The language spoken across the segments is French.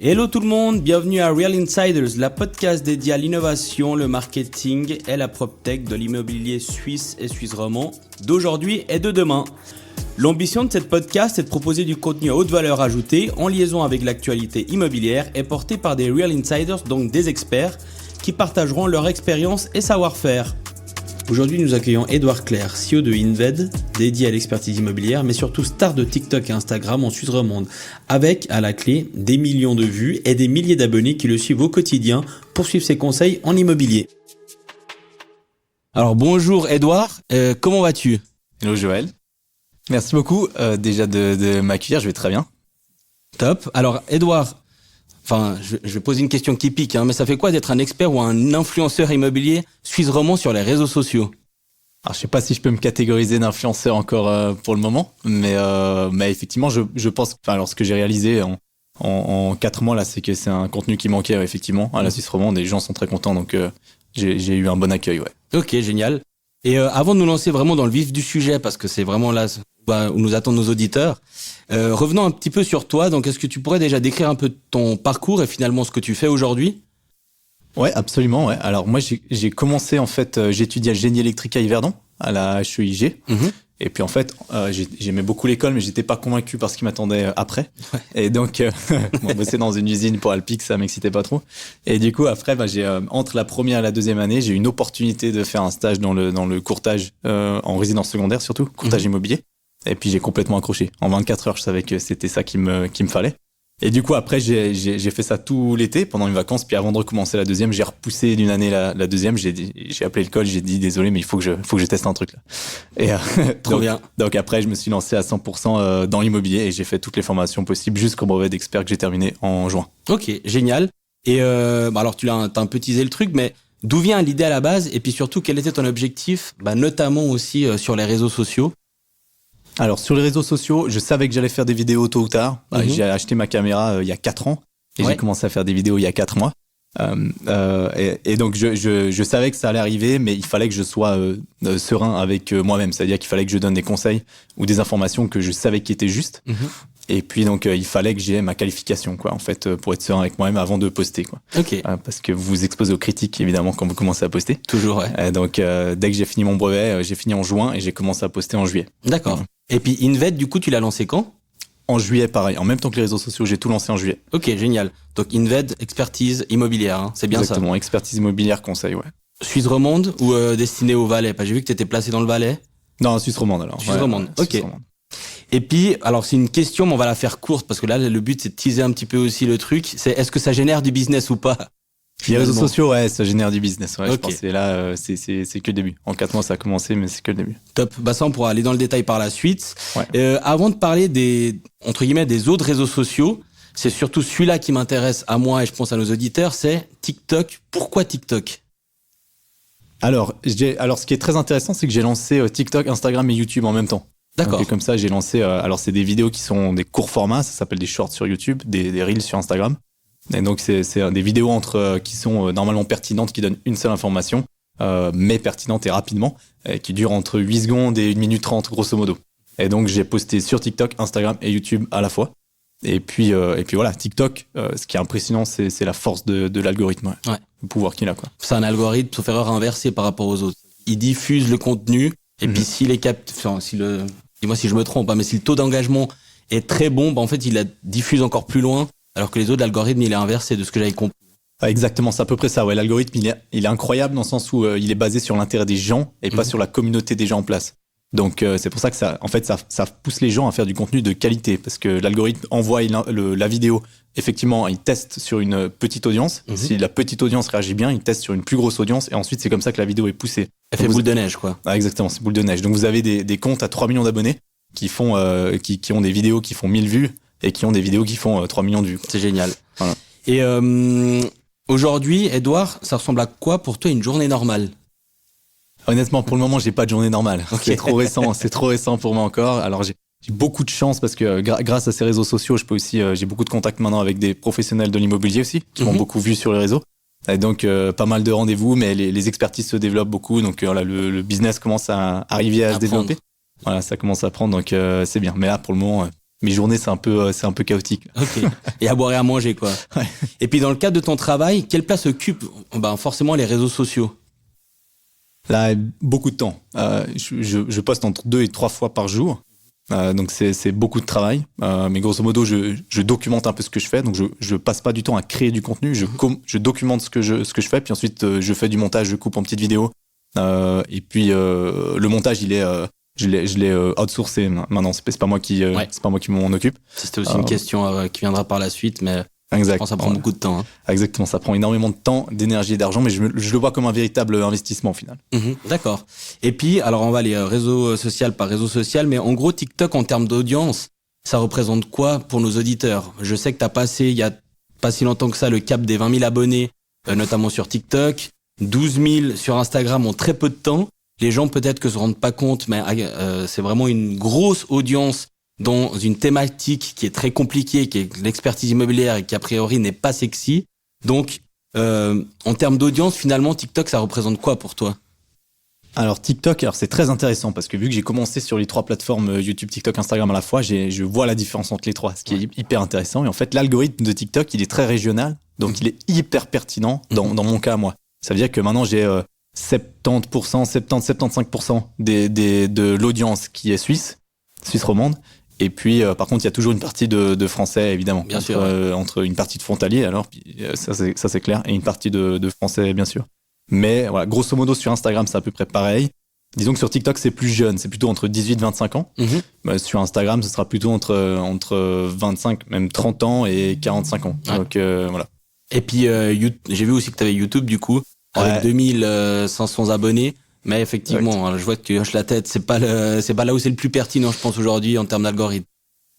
Hello tout le monde, bienvenue à Real Insiders, la podcast dédiée à l'innovation, le marketing et la PropTech de l'immobilier suisse et suisse romand d'aujourd'hui et de demain. L'ambition de cette podcast est de proposer du contenu à haute valeur ajoutée en liaison avec l'actualité immobilière et porté par des Real Insiders, donc des experts qui partageront leur expérience et savoir-faire. Aujourd'hui, nous accueillons Edouard Clerc, CEO de Inved, dédié à l'expertise immobilière, mais surtout star de TikTok et Instagram en Suisse romande, avec à la clé des millions de vues et des milliers d'abonnés qui le suivent au quotidien pour suivre ses conseils en immobilier. Alors bonjour Edouard, comment vas-tu ? Hello Joël, merci beaucoup déjà de m'accueillir, je vais très bien. Top. Alors Edouard, je vais poser une question qui pique, mais ça fait quoi d'être un expert ou un influenceur immobilier suisse romand sur les réseaux sociaux ? Alors je sais pas si je peux me catégoriser d'influenceur encore pour le moment, mais effectivement je pense, alors ce que j'ai réalisé en 4 mois là, c'est que c'est un contenu qui manquait effectivement à la Suisse romande et les gens sont très contents, donc j'ai eu un bon accueil, ouais. Ok, génial. Et avant de nous lancer vraiment dans le vif du sujet, parce que c'est vraiment là où nous attendent nos auditeurs, revenons un petit peu sur toi. Donc, est-ce que tu pourrais déjà décrire un peu ton parcours et finalement ce que tu fais aujourd'hui ? Ouais, absolument. Ouais. Alors moi, j'ai commencé en fait, j'étudiais le génie électrique à Yverdon, à la HEIG. Et puis en fait, j'aimais beaucoup l'école, mais j'étais pas convaincu par ce qui m'attendait après. Ouais. Et donc, bosser dans une usine pour Alpiq, ça m'excitait pas trop. Et du coup, après, j'ai entre la première et la deuxième année, j'ai eu une opportunité de faire un stage dans le courtage en résidence secondaire, surtout courtage immobilier. Et puis j'ai complètement accroché. En 24 heures, je savais que c'était ça qu'il me fallait. Et du coup, après, j'ai fait ça tout l'été pendant une vacance. Puis avant de recommencer la deuxième, j'ai repoussé d'une année la deuxième. J'ai appelé le coach, j'ai dit désolé, mais il faut que je teste un truc là. Et trop bien. Donc après, je me suis lancé à 100% dans l'immobilier et j'ai fait toutes les formations possibles jusqu'au brevet d'expert que j'ai terminé en juin. Ok, génial. Et alors t'as un peu teasé le truc, mais d'où vient l'idée à la base ? Et puis surtout, quel était ton objectif, notamment aussi sur les réseaux sociaux ? Alors, sur les réseaux sociaux, je savais que j'allais faire des vidéos tôt ou tard. J'ai acheté ma caméra il y a 4 ans et j'ai commencé à faire des vidéos il y a 4 mois. Et donc, je savais que ça allait arriver, mais il fallait que je sois serein avec moi-même. C'est-à-dire qu'il fallait que je donne des conseils ou des informations que je savais qui étaient justes. Et puis, donc, il fallait que j'ai ma qualification, quoi, en fait, pour être serein avec moi-même avant de poster, quoi. Ok. Parce que vous vous exposez aux critiques, évidemment, quand vous commencez à poster. Toujours, ouais. Donc, dès que j'ai fini mon brevet, j'ai fini en juin et j'ai commencé à poster en juillet. D'accord. Et puis Inved, du coup, tu l'as lancé quand ? En juillet, pareil. En même temps que les réseaux sociaux, j'ai tout lancé en juillet. Ok, génial. Donc Inved, expertise immobilière, c'est bien. Exactement, ça. expertise immobilière, conseil, ouais. Suisse romande ou destiné au Valais ? J'ai vu que tu étais placé dans le Valais. Non, Suisse romande alors. Suisse romande, ok. Suisse romande. Et puis, alors c'est une question, mais on va la faire courte parce que là, le but c'est de teaser un petit peu aussi le truc. C'est est-ce que ça génère du business ou pas ? Les réseaux sociaux, ouais, ça génère du business. Ouais, okay. Je pense que là, c'est que le début. En 4 mois, ça a commencé, mais c'est que le début. Top. Ça, on pourra aller dans le détail par la suite. Ouais. Avant de parler des autres réseaux sociaux, c'est surtout celui-là qui m'intéresse à moi et je pense à nos auditeurs, c'est TikTok. Pourquoi TikTok ? Alors, ce qui est très intéressant, c'est que j'ai lancé TikTok, Instagram et YouTube en même temps. D'accord. Donc, comme ça, j'ai lancé. Alors, c'est des vidéos qui sont des courts formats, ça s'appelle des shorts sur YouTube, des reels sur Instagram. Et donc, c'est des vidéos qui sont normalement pertinentes, qui donnent une seule information, mais pertinente et rapidement, qui durent entre 8 secondes et 1 minute 30, grosso modo. Et donc, j'ai posté sur TikTok, Instagram et YouTube à la fois. Et puis voilà, TikTok, ce qui est impressionnant, c'est la force de l'algorithme, ouais. Le pouvoir qu'il a, quoi. C'est un algorithme, sauf erreur inversée par rapport aux autres. Il diffuse le contenu, et puis dis-moi si je me trompe, mais si le taux d'engagement est très bon, en fait, il la diffuse encore plus loin. Alors que les autres, l'algorithme, il est inversé de ce que j'avais compris. Exactement, c'est à peu près ça. Ouais, l'algorithme, il est incroyable dans le sens où il est basé sur l'intérêt des gens et pas sur la communauté des gens en place. Donc, c'est pour ça que ça pousse les gens à faire du contenu de qualité parce que l'algorithme envoie la vidéo. Effectivement, il teste sur une petite audience. Si la petite audience réagit bien, il teste sur une plus grosse audience et ensuite, c'est comme ça que la vidéo est poussée. Elle fait boule de neige, quoi. Ah, exactement, c'est boule de neige. Donc, vous avez des comptes à 3 millions d'abonnés qui ont des vidéos qui font 1000 vues. Et qui ont des vidéos qui font 3 millions de vues. C'est génial. Voilà. Et aujourd'hui, Edouard, ça ressemble à quoi pour toi une journée normale ? Honnêtement, pour le moment, j'ai pas de journée normale. Okay. C'est trop récent pour moi encore. Alors j'ai beaucoup de chance parce que grâce à ces réseaux sociaux, j'ai beaucoup de contacts maintenant avec des professionnels de l'immobilier aussi, qui m'ont beaucoup vu sur les réseaux. Et donc pas mal de rendez-vous, mais les expertises se développent beaucoup. Donc le business commence à arriver à se développer. Voilà, ça commence à prendre, donc c'est bien. Mais là, pour le moment, mes journées, c'est un peu chaotique. Ok. Et à boire et à manger, quoi. Ouais. Et puis, dans le cadre de ton travail, quelle place occupent forcément les réseaux sociaux? Là, beaucoup de temps. Je poste entre 2 et 3 fois par jour. Donc c'est beaucoup de travail. Mais grosso modo, je documente un peu ce que je fais. Donc je passe pas du temps à créer du contenu. Je documente ce que je fais. Puis ensuite, je fais du montage, je coupe en petites vidéos. Et puis le montage, je l'ai outsourcé maintenant. C'est pas moi qui m'en occupe. C'était aussi une question qui viendra par la suite, mais exact. je pense que ça prend beaucoup de temps. Hein. Exactement, ça prend énormément de temps, d'énergie et d'argent, mais je le vois comme un véritable investissement au final. D'accord. Et puis, alors on va aller réseau social par réseau social, mais en gros, TikTok, en termes d'audience, ça représente quoi pour nos auditeurs? Je sais que tu as passé, il y a pas si longtemps que ça, le cap des 20 000 abonnés, notamment sur TikTok, 12 000 sur Instagram en très peu de temps. Les gens peut-être que se rendent pas compte, mais c'est vraiment une grosse audience dans une thématique qui est très compliquée, qui est l'expertise immobilière et qui a priori n'est pas sexy. Donc, en termes d'audience, finalement, TikTok, ça représente quoi pour toi? Alors TikTok, c'est très intéressant parce que vu que j'ai commencé sur les 3 plateformes YouTube, TikTok, Instagram à la fois, je vois la différence entre les 3, ce qui est hyper intéressant. Et en fait, l'algorithme de TikTok, il est très régional, donc il est hyper pertinent dans mon cas, moi. Ça veut dire que maintenant, j'ai 70%, 75% de l'audience qui est suisse romande. Et puis, par contre, il y a toujours une partie de français, évidemment. Bien sûr. Entre une partie de frontalier, alors, puis, ça c'est clair, et une partie de français, bien sûr. Mais voilà, grosso modo, sur Instagram, c'est à peu près pareil. Disons que sur TikTok, c'est plus jeune, c'est plutôt entre 18 et 25 ans. Sur Instagram, ce sera plutôt entre 25, même 30 ans et 45 ans. Ouais. Donc, voilà. Et puis, j'ai vu aussi que tu avais YouTube, du coup, avec 2500 abonnés. Mais effectivement, je vois que tu hoches la tête. C'est pas là où c'est le plus pertinent, je pense, aujourd'hui, en termes d'algorithme.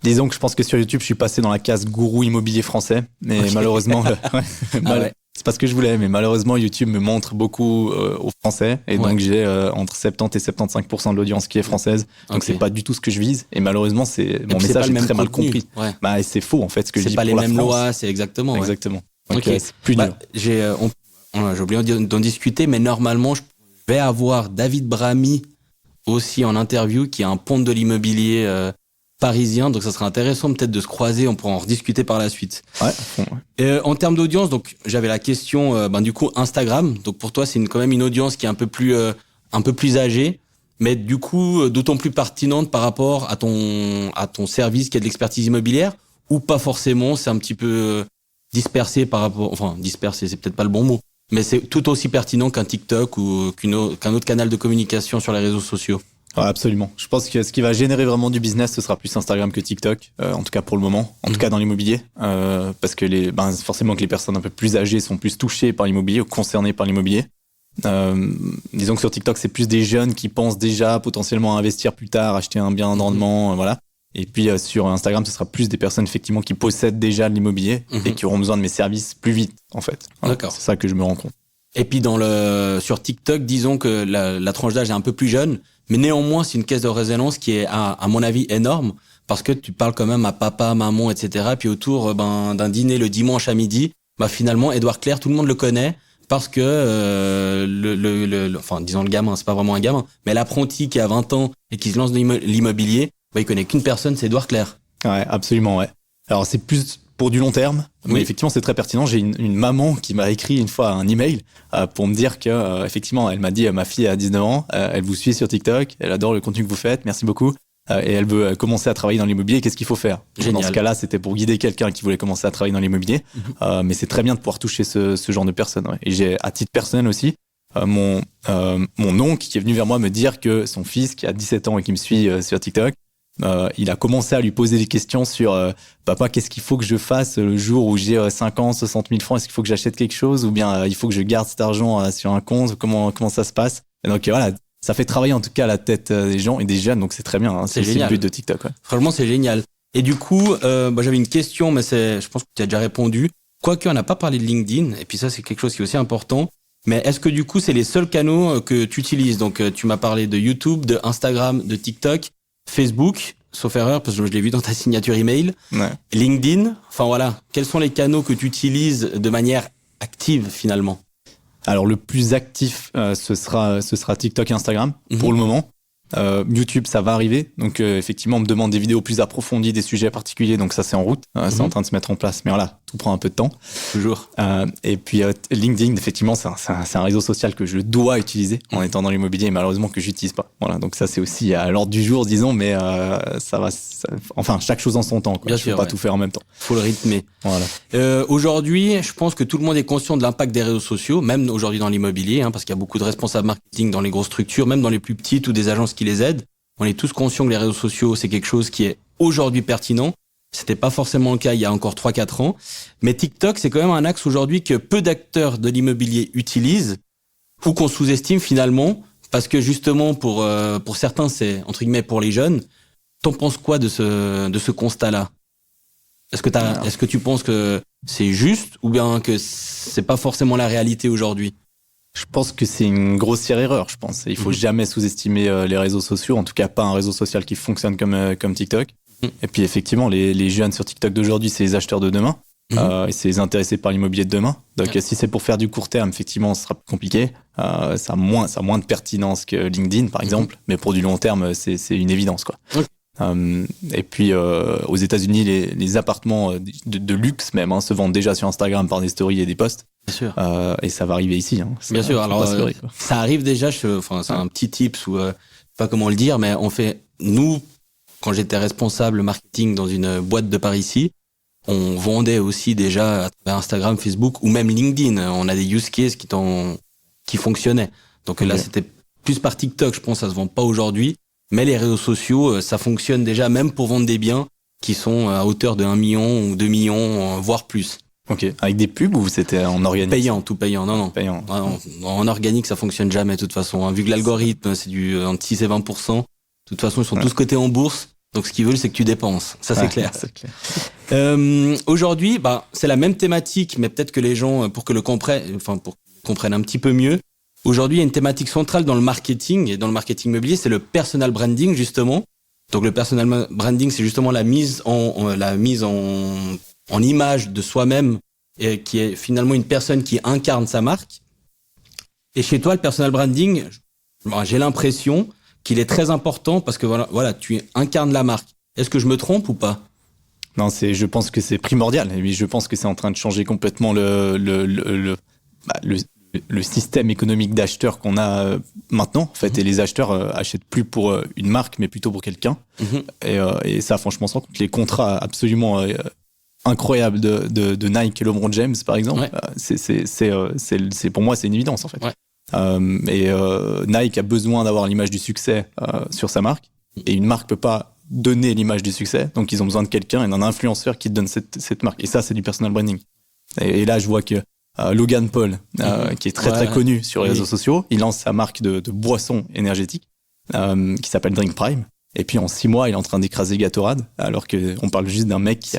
Disons que je pense que sur YouTube, je suis passé dans la case gourou immobilier français. Mais malheureusement, c'est pas ce que je voulais. Mais malheureusement, YouTube me montre beaucoup aux Français. Et donc, j'ai entre 70 et 75% de l'audience qui est française. Donc, c'est pas du tout ce que je vise. Et malheureusement, mon message est très mal compris. Ouais. Et c'est faux, en fait, ce que je dis pour la France. C'est pas les mêmes lois, c'est exactement. Exactement. Donc, c'est plus dur. J'ai oublié d'en discuter, mais normalement, je vais avoir David Bramy aussi en interview, qui est un ponte de l'immobilier parisien. Donc, ça serait intéressant peut-être de se croiser. On pourra en rediscuter par la suite. Ouais. En termes d'audience, donc j'avais la question, du coup, Instagram. Donc, pour toi, c'est quand même une audience qui est un peu plus âgée, mais du coup, d'autant plus pertinente par rapport à ton service qui est de l'expertise immobilière, ou pas forcément. C'est un petit peu dispersé par rapport. Enfin, dispersé, c'est peut-être pas le bon mot. Mais c'est tout aussi pertinent qu'un TikTok ou qu'un autre canal de communication sur les réseaux sociaux. Ouais, absolument. Je pense que ce qui va générer vraiment du business, ce sera plus Instagram que TikTok, en tout cas pour le moment, en tout cas dans l'immobilier, parce que forcément que les personnes un peu plus âgées sont plus touchées par l'immobilier ou concernées par l'immobilier. Disons que sur TikTok, c'est plus des jeunes qui pensent déjà potentiellement à investir plus tard, acheter un bien de rendement, voilà. Et puis sur Instagram, ce sera plus des personnes effectivement qui possèdent déjà de l'immobilier et qui auront besoin de mes services plus vite, en fait. Voilà. D'accord. C'est ça que je me rends compte. Et puis sur TikTok, disons que la tranche d'âge est un peu plus jeune, mais néanmoins, c'est une caisse de résonance qui est, à mon avis, énorme, parce que tu parles quand même à papa, maman, etc. Puis autour d'un dîner le dimanche à midi, finalement, Édouard Clerc, tout le monde le connaît, parce que disons le gamin, c'est pas vraiment un gamin, mais l'apprenti qui a 20 ans et qui se lance dans l'immobilier, il connaît qu'une personne, c'est Édouard Clerc. Ouais, absolument, ouais. Alors, c'est plus pour du long terme, mais effectivement, c'est très pertinent. J'ai une maman qui m'a écrit une fois un email pour me dire que, effectivement, elle m'a dit, ma fille a 19 ans, elle vous suit sur TikTok, elle adore le contenu que vous faites, merci beaucoup, et elle veut commencer à travailler dans l'immobilier, qu'est-ce qu'il faut faire? Dans ce cas-là, c'était pour guider quelqu'un qui voulait commencer à travailler dans l'immobilier, mais c'est très bien de pouvoir toucher ce genre de personnes. Ouais. Et j'ai, à titre personnel aussi, mon oncle qui est venu vers moi me dire que son fils, qui a 17 ans et qui me suit sur TikTok, il a commencé à lui poser des questions sur papa, qu'est-ce qu'il faut que je fasse le jour où j'ai 50, 60 000 francs, est-ce qu'il faut que j'achète quelque chose ou bien il faut que je garde cet argent sur un compte, comment ça se passe? Et donc voilà, ça fait travailler en tout cas la tête des gens et des jeunes, donc c'est très bien, hein, c'est le but de TikTok. Ouais. Franchement, c'est génial. Et du coup, j'avais une question, mais je pense que tu as déjà répondu. Quoique on n'a pas parlé de LinkedIn, et puis ça c'est quelque chose qui est aussi important. Mais est-ce que du coup c'est les seuls canaux que tu utilises? Donc tu m'as parlé de YouTube, de Instagram, de TikTok, Facebook, sauf erreur, parce que je l'ai vu dans ta signature email, LinkedIn, enfin voilà, quels sont les canaux que tu utilises de manière active finalement? Alors le plus actif, ce sera TikTok et Instagram pour le moment. YouTube, ça va arriver. Donc effectivement, on me demande des vidéos plus approfondies, des sujets particuliers. Donc ça, c'est en route. C'est en train de se mettre en place. Mais voilà, tout prend un peu de temps. Toujours. Et puis LinkedIn, effectivement, c'est un réseau social que je dois utiliser en étant dans l'immobilier, et malheureusement que j'utilise pas. Voilà, donc ça, c'est aussi à l'ordre du jour, disons. Mais enfin, chaque chose en son temps, quoi. Bien je sûr, peux pas tout faire en même temps. Faut le rythmer. Voilà. Aujourd'hui, je pense que tout le monde est conscient de l'impact des réseaux sociaux, même aujourd'hui dans l'immobilier, parce qu'il y a beaucoup de responsables marketing dans les grosses structures, même dans les plus petites ou des agences qui les aident. On est tous conscients que les réseaux sociaux, c'est quelque chose qui est aujourd'hui pertinent. C'était pas forcément le cas il y a encore 3-4 ans. Mais TikTok, c'est quand même un axe aujourd'hui que peu d'acteurs de l'immobilier utilisent ou qu'on sous-estime finalement parce que justement pour certains, c'est entre guillemets pour les jeunes. T'en penses quoi de ce constat-là? Est-ce que tu penses que c'est juste ou bien que c'est pas forcément la réalité aujourd'hui? Je pense que c'est une grossière erreur, je pense. Il faut jamais sous-estimer les réseaux sociaux, en tout cas pas un réseau social qui fonctionne comme TikTok. Et puis effectivement, les jeunes sur TikTok d'aujourd'hui, c'est les acheteurs de demain. Et c'est les intéressés par l'immobilier de demain. Donc si c'est pour faire du court terme, effectivement, ce sera compliqué. Ça a moins de pertinence que LinkedIn, par exemple. Mais pour du long terme, c'est une évidence, quoi. Et puis aux États-Unis, les appartements de luxe même se vendent déjà sur Instagram par des stories et des posts. Bien sûr. Et ça va arriver ici. Bien sûr. Alors ça arrive déjà. C'est un petit tips ou pas comment le dire, mais on fait nous quand j'étais responsable marketing dans une boîte de par ici, on vendait aussi déjà à travers Instagram, Facebook ou même LinkedIn. On a des use cases qui fonctionnaient. Donc là, c'était plus par TikTok. Je pense que ça se vend pas aujourd'hui. Mais les réseaux sociaux, ça fonctionne déjà même pour vendre des biens qui sont à hauteur de 1 million ou 2 millions, voire plus. Ok. Avec des pubs ou c'était en organique? Tout payant. Non. Payant. En organique, ça fonctionne jamais, de toute façon. Vu que l'algorithme, c'est entre 6 et 20%. De toute façon, ils sont tous cotés en bourse. Donc, ce qu'ils veulent, c'est que tu dépenses. Ça, c'est clair. C'est clair. Aujourd'hui, c'est la même thématique, mais peut-être que les gens, pour qu'ils comprennent un petit peu mieux. Aujourd'hui, il y a une thématique centrale dans le marketing et dans le marketing immobilier, c'est le personal branding, justement. Donc, le personal branding, c'est justement la mise en image de soi-même et qui est finalement une personne qui incarne sa marque. Et chez toi, le personal branding, j'ai l'impression qu'il est très important parce que voilà, tu incarnes la marque. Est-ce que je me trompe ou pas? Non, je pense que c'est primordial. Et je pense que c'est en train de changer complètement le système économique d'acheteurs qu'on a maintenant, en fait. Et les acheteurs achètent plus pour une marque, mais plutôt pour quelqu'un. Et ça, franchement, sans compte les contrats absolument incroyables de Nike et LeBron James, par exemple, c'est pour moi, c'est une évidence, en fait. Nike a besoin d'avoir l'image du succès sur sa marque, et une marque peut pas donner l'image du succès, donc ils ont besoin de quelqu'un et d'un influenceur qui donne cette marque. Et ça, c'est du personal branding. Et là, je vois que Logan Paul, qui est très connu sur les réseaux sociaux, il lance sa marque de boisson énergétique qui s'appelle Drink Prime. Et puis en 6 mois, il est en train d'écraser Gatorade, alors qu'on parle juste d'un mec qui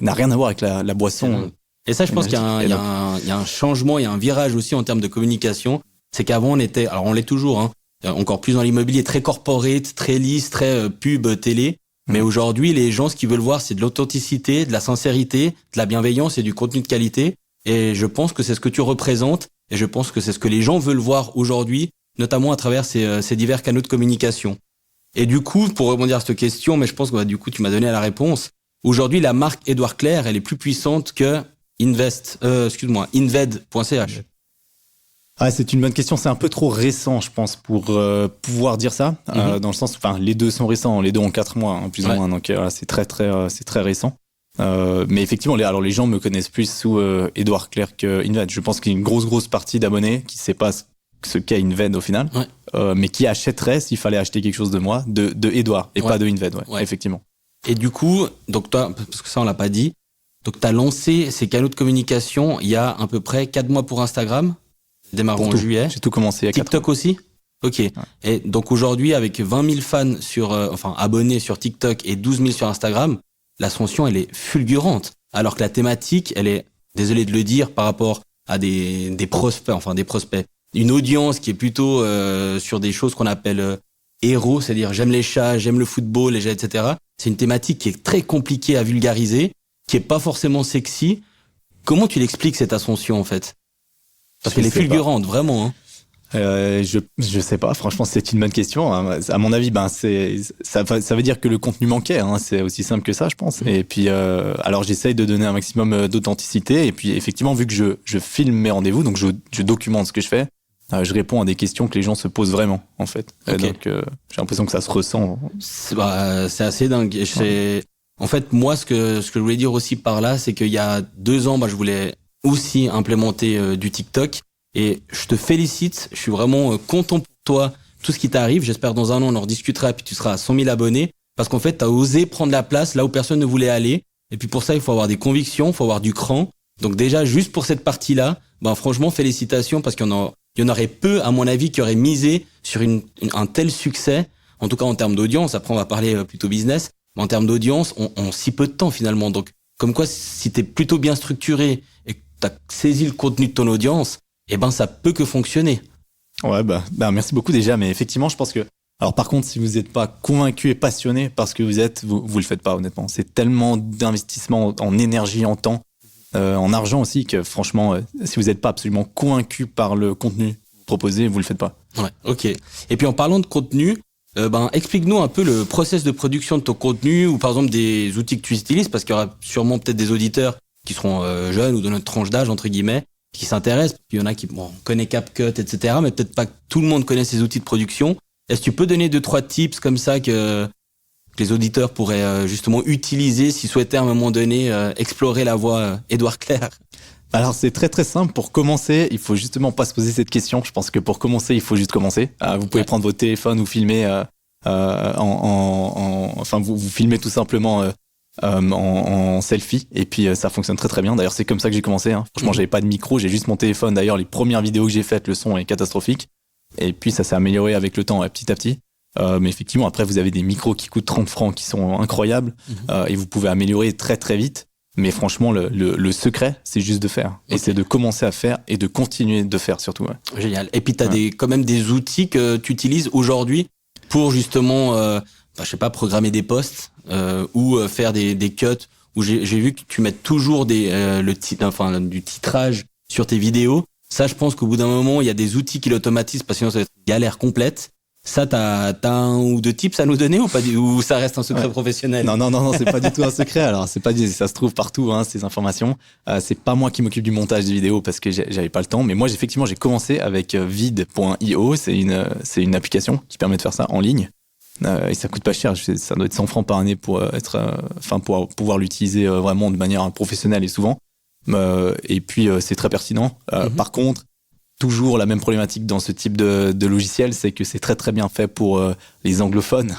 n'a rien à voir avec la boisson. Et ça, je pense qu'il y a un changement, il y a un virage aussi en termes de communication. C'est qu'avant, on l'est toujours, encore plus dans l'immobilier, très corporate, très lisse, très pub, télé. Mais aujourd'hui, les gens, ce qu'ils veulent voir, c'est de l'authenticité, de la sincérité, de la bienveillance et du contenu de qualité. Et je pense que c'est ce que tu représentes. Et je pense que c'est ce que les gens veulent voir aujourd'hui, notamment à travers ces divers canaux de communication. Et du coup, pour rebondir à cette question, mais je pense que du coup, tu m'as donné la réponse. Aujourd'hui, la marque Édouard Clerc, elle est plus puissante que Inved.ch. C'est une bonne question. C'est un peu trop récent, je pense, pour pouvoir dire ça. Dans le sens, les deux sont récents. Les deux ont 4 mois, plus ou moins. Donc, c'est très récent. Mais effectivement, les gens me connaissent plus sous Édouard Clerc qu'Inved. Je pense qu'il y a une grosse partie d'abonnés qui ne sait pas ce qu'est Inved au final, mais qui achèterait, s'il fallait acheter quelque chose de moi, de Édouard et pas de Inved, effectivement. Et du coup, donc toi, parce que ça on l'a pas dit, donc tu as lancé ces canaux de communication il y a à peu près 4 mois pour Instagram, démarrant en juillet. J'ai tout commencé il y a 4 TikTok mois. aussi? Ok. Ouais. Et donc aujourd'hui, avec 20 000 fans abonnés sur TikTok et 12 000 sur Instagram, l'ascension, elle est fulgurante. Alors que la thématique, elle est, désolé de le dire, par rapport à des prospects, une audience qui est plutôt sur des choses qu'on appelle héros, c'est-à-dire j'aime les chats, j'aime le football, etc. C'est une thématique qui est très compliquée à vulgariser, qui est pas forcément sexy. Comment tu l'expliques cette ascension en fait? Parce qu'elle est fulgurante, vraiment. Je sais pas, franchement, c'est une bonne question. Hein. À mon avis, ça veut dire que le contenu manquait. Hein. C'est aussi simple que ça, je pense. Et puis, alors j'essaye de donner un maximum d'authenticité. Et puis, effectivement, vu que je filme mes rendez-vous, donc je documente ce que je fais, je réponds à des questions que les gens se posent vraiment, en fait. Okay. Donc, j'ai l'impression que ça se ressent. C'est assez dingue. En fait, moi, ce que je voulais dire aussi par là, c'est qu'il y a 2 ans, je voulais aussi implémenter du TikTok. Et je te félicite, je suis vraiment content pour toi, tout ce qui t'arrive. J'espère dans 1 an, on en rediscutera, puis tu seras à 100 000 abonnés. Parce qu'en fait, tu as osé prendre la place là où personne ne voulait aller. Et puis pour ça, il faut avoir des convictions, il faut avoir du cran. Donc déjà, juste pour cette partie-là, franchement, félicitations, parce qu'il y en aurait peu, à mon avis, qui auraient misé sur un tel succès. En tout cas, en termes d'audience. Après, on va parler plutôt business. Mais en termes d'audience, on si peu de temps finalement. Donc, comme quoi, si t'es plutôt bien structuré et que t'as saisi le contenu de ton audience, ça peut que fonctionner. Ouais, merci beaucoup déjà, mais effectivement, je pense que... Alors par contre, si vous n'êtes pas convaincu et passionné par ce que vous le faites pas, honnêtement. C'est tellement d'investissement en énergie, en temps, en argent aussi, que franchement, si vous n'êtes pas absolument convaincu par le contenu proposé, vous le faites pas. Ouais, ok. Et puis en parlant de contenu, explique-nous un peu le process de production de ton contenu, ou par exemple des outils que tu utilises, parce qu'il y aura sûrement peut-être des auditeurs qui seront jeunes ou de notre tranche d'âge, entre guillemets, qui s'intéressent. Il y en a qui connaissent CapCut, etc. Mais peut-être pas que tout le monde connaît ces outils de production. Est-ce que tu peux donner 2-3 tips comme ça que les auditeurs pourraient justement utiliser s'ils souhaitaient à un moment donné explorer la voie Édouard Clerc? Alors c'est très très simple. Pour commencer, il faut justement pas se poser cette question. Je pense que pour commencer, il faut juste commencer. Vous pouvez prendre votre téléphone ou filmer vous filmez tout simplement en selfie, et puis ça fonctionne très très bien. D'ailleurs, c'est comme ça que j'ai commencé. Hein. Franchement, j'avais pas de micro, j'ai juste mon téléphone. D'ailleurs, les premières vidéos que j'ai faites, le son est catastrophique. Et puis ça s'est amélioré avec le temps, petit à petit. Mais effectivement, après, vous avez des micros qui coûtent 30 francs, qui sont incroyables, et vous pouvez améliorer très très vite. Mais franchement, le secret, c'est juste de faire. Et c'est de commencer à faire et de continuer de faire surtout. Ouais. Génial. Et puis t'as quand même des outils que tu utilises aujourd'hui pour justement, programmer des posts ou faire des cuts. Où j'ai vu que tu mets toujours du titrage sur tes vidéos. Ça, je pense qu'au bout d'un moment, il y a des outils qui l'automatisent, parce que sinon ça va être une galère complète. Ça, t'as 1 ou 2 tips à nous donner, ou pas, ou ça reste un secret professionnel? Non, c'est pas du tout un secret. Alors, ça se trouve partout, ces informations. C'est pas moi qui m'occupe du montage des vidéos parce que j'avais pas le temps. Mais moi, effectivement, j'ai commencé avec vid.io. C'est une application qui permet de faire ça en ligne. Et ça coûte pas cher. Ça doit être 100 francs par année pour pour pouvoir l'utiliser vraiment de manière professionnelle et souvent. Et puis, c'est très pertinent. Par contre, toujours la même problématique dans ce type de logiciel, c'est que c'est très très bien fait pour les anglophones,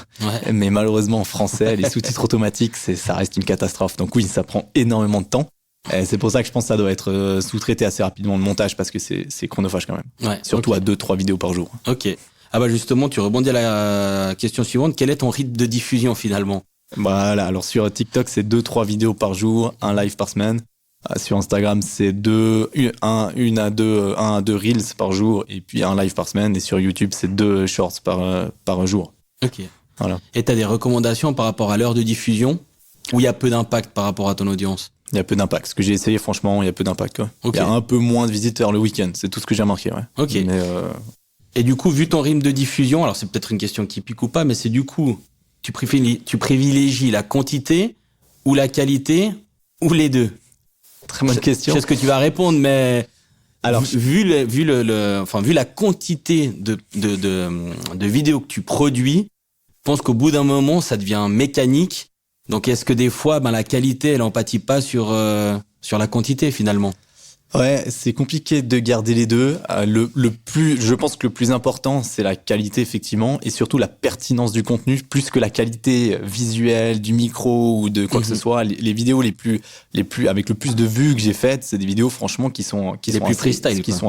mais malheureusement en français, les sous-titres automatiques, ça reste une catastrophe. Donc oui, ça prend énormément de temps. Et c'est pour ça que je pense que ça doit être sous-traité assez rapidement, le montage, parce que c'est chronophage quand même. Surtout à 2-3 vidéos par jour. Ok. Justement, tu rebondis à la question suivante. Quel est ton rythme de diffusion finalement? Voilà, alors sur TikTok, c'est 2-3 vidéos par jour, un live par semaine. Sur Instagram, c'est 1 à 2 reels par jour et puis un live par semaine. Et sur YouTube, c'est 2 shorts par jour. Ok. Voilà. Et t'as des recommandations par rapport à l'heure de diffusion, où il y a peu d'impact par rapport à ton audience? Il y a peu d'impact. Ce que j'ai essayé, franchement, il y a peu d'impact. Il y a un peu moins de visiteurs le week-end. C'est tout ce que j'ai remarqué. Ouais. Ok. Et du coup, vu ton rythme de diffusion, alors c'est peut-être une question qui pique ou pas, mais c'est du coup, tu privilégies la quantité ou la qualité ou les deux? Très bonne question. Je sais ce que tu vas répondre, mais alors vu la quantité de vidéos que tu produis, je pense qu'au bout d'un moment, ça devient mécanique. Donc, est-ce que des fois, la qualité, elle empathie pas sur la quantité finalement? Ouais, c'est compliqué de garder les deux. Je pense que le plus important, c'est la qualité, effectivement, et surtout la pertinence du contenu, plus que la qualité visuelle du micro ou de quoi que ce soit. Les vidéos les plus avec le plus de vues que j'ai faites, c'est des vidéos, franchement, qui sont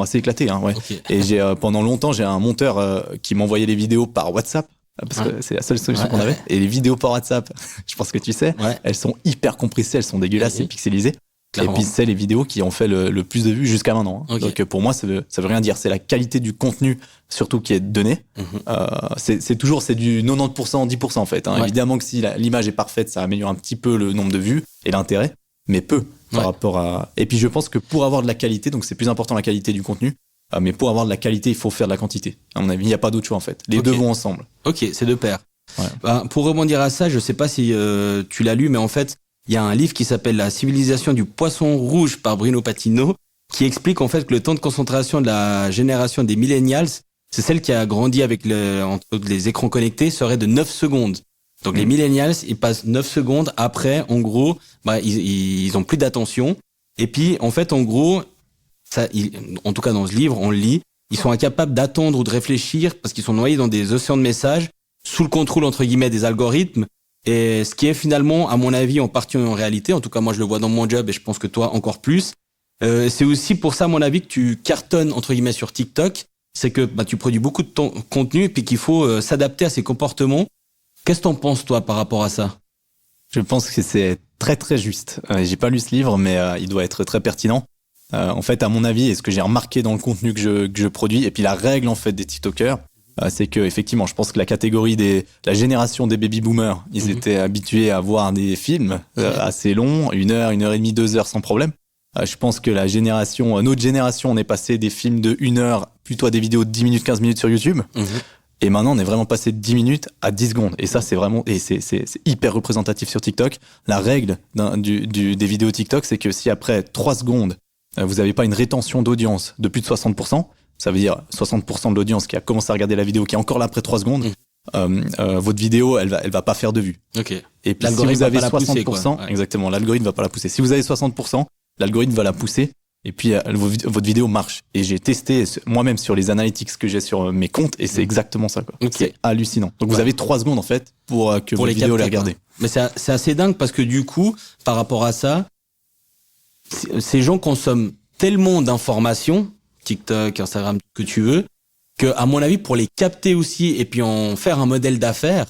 assez éclatées, hein, ouais. Okay. Et pendant longtemps, j'ai un monteur qui m'envoyait les vidéos par WhatsApp. Parce que c'est la seule solution qu'on avait. Et les vidéos par WhatsApp, je pense que tu sais, elles sont hyper compressées, elles sont dégueulasses et pixelisées. Clairement. Et puis c'est les vidéos qui ont fait le plus de vues jusqu'à maintenant. Okay. Donc pour moi, ça veut rien dire. C'est la qualité du contenu surtout qui est donnée. C'est du 90%, 10% en fait. Évidemment que si l'image est parfaite, ça améliore un petit peu le nombre de vues et l'intérêt, mais peu par rapport à... Et puis je pense que pour avoir de la qualité, donc c'est plus important la qualité du contenu, Mais pour avoir de la qualité, il faut faire de la quantité. À mon avis, il n'y a pas d'autre choix en fait. Les deux vont ensemble. Ok, c'est de pair. Ouais. Pour rebondir à ça, je sais pas si tu l'as lu, mais en fait, il y a un livre qui s'appelle La civilisation du poisson rouge par Bruno Patino, qui explique en fait que le temps de concentration de la génération des millennials, c'est celle qui a grandi avec les écrans connectés, serait de 9 secondes. Donc les millennials, ils passent 9 secondes après, en gros, ils ont plus d'attention. Et puis, en fait, en gros, en tout cas dans ce livre, on le lit, ils sont incapables d'attendre ou de réfléchir parce qu'ils sont noyés dans des océans de messages sous le contrôle, entre guillemets, des algorithmes. Et ce qui est finalement, à mon avis, en partie en réalité, en tout cas moi je le vois dans mon job et je pense que toi encore plus, c'est aussi pour ça, à mon avis, que tu cartonnes, entre guillemets, sur TikTok. C'est que tu produis beaucoup de contenu et puis qu'il faut s'adapter à ces comportements. Qu'est-ce que t'en penses, toi, par rapport à ça? Je pense que c'est très très juste. J'ai pas lu ce livre, mais il doit être très pertinent. En fait, à mon avis, et ce que j'ai remarqué dans le contenu que je produis, et puis la règle en fait des TikTokers, c'est que effectivement, je pense que la catégorie la génération des baby boomers, ils étaient habitués à voir des films assez longs, 1 heure, 1 heure et demie, 2 heures sans problème. Je pense que notre génération, on est passé des films de 1 heure plutôt à des vidéos de 10 minutes, 15 minutes sur YouTube. Et maintenant, on est vraiment passé de 10 minutes à 10 secondes. Et ça, c'est vraiment, et c'est hyper représentatif sur TikTok. La règle des vidéos TikTok, c'est que si après 3 secondes, vous n'avez pas une rétention d'audience de plus de 60%, ça veut dire 60% de l'audience qui a commencé à regarder la vidéo, qui est encore là après 3 secondes, votre vidéo, elle va pas faire de vues. Okay. Et puis, si vous avez 60%, exactement, l'algorithme va pas la pousser. Si vous avez 60%, l'algorithme va la pousser. Et puis, votre vidéo marche. Et j'ai testé moi-même sur les analytics que j'ai sur mes comptes, et c'est exactement ça, quoi. Okay. C'est hallucinant. Donc, vous avez 3 secondes, en fait, pour votre vidéo les regarder. Mais c'est assez dingue parce que du coup, par rapport à ça, ces gens consomment tellement d'informations, TikTok, Instagram, que tu veux, que, à mon avis, pour les capter aussi et puis en faire un modèle d'affaires,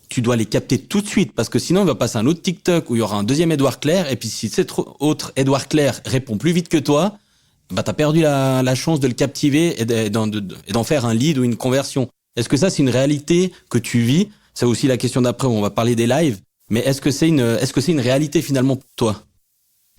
tu dois les capter tout de suite parce que sinon il va passer un autre TikTok où il y aura un deuxième Édouard Claire et puis si cet autre Édouard Claire répond plus vite que toi, t'as perdu la chance de le captiver et d'en faire un lead ou une conversion. Est-ce que ça c'est une réalité que tu vis? C'est aussi la question d'après où on va parler des lives, mais est-ce que c'est une réalité finalement pour toi?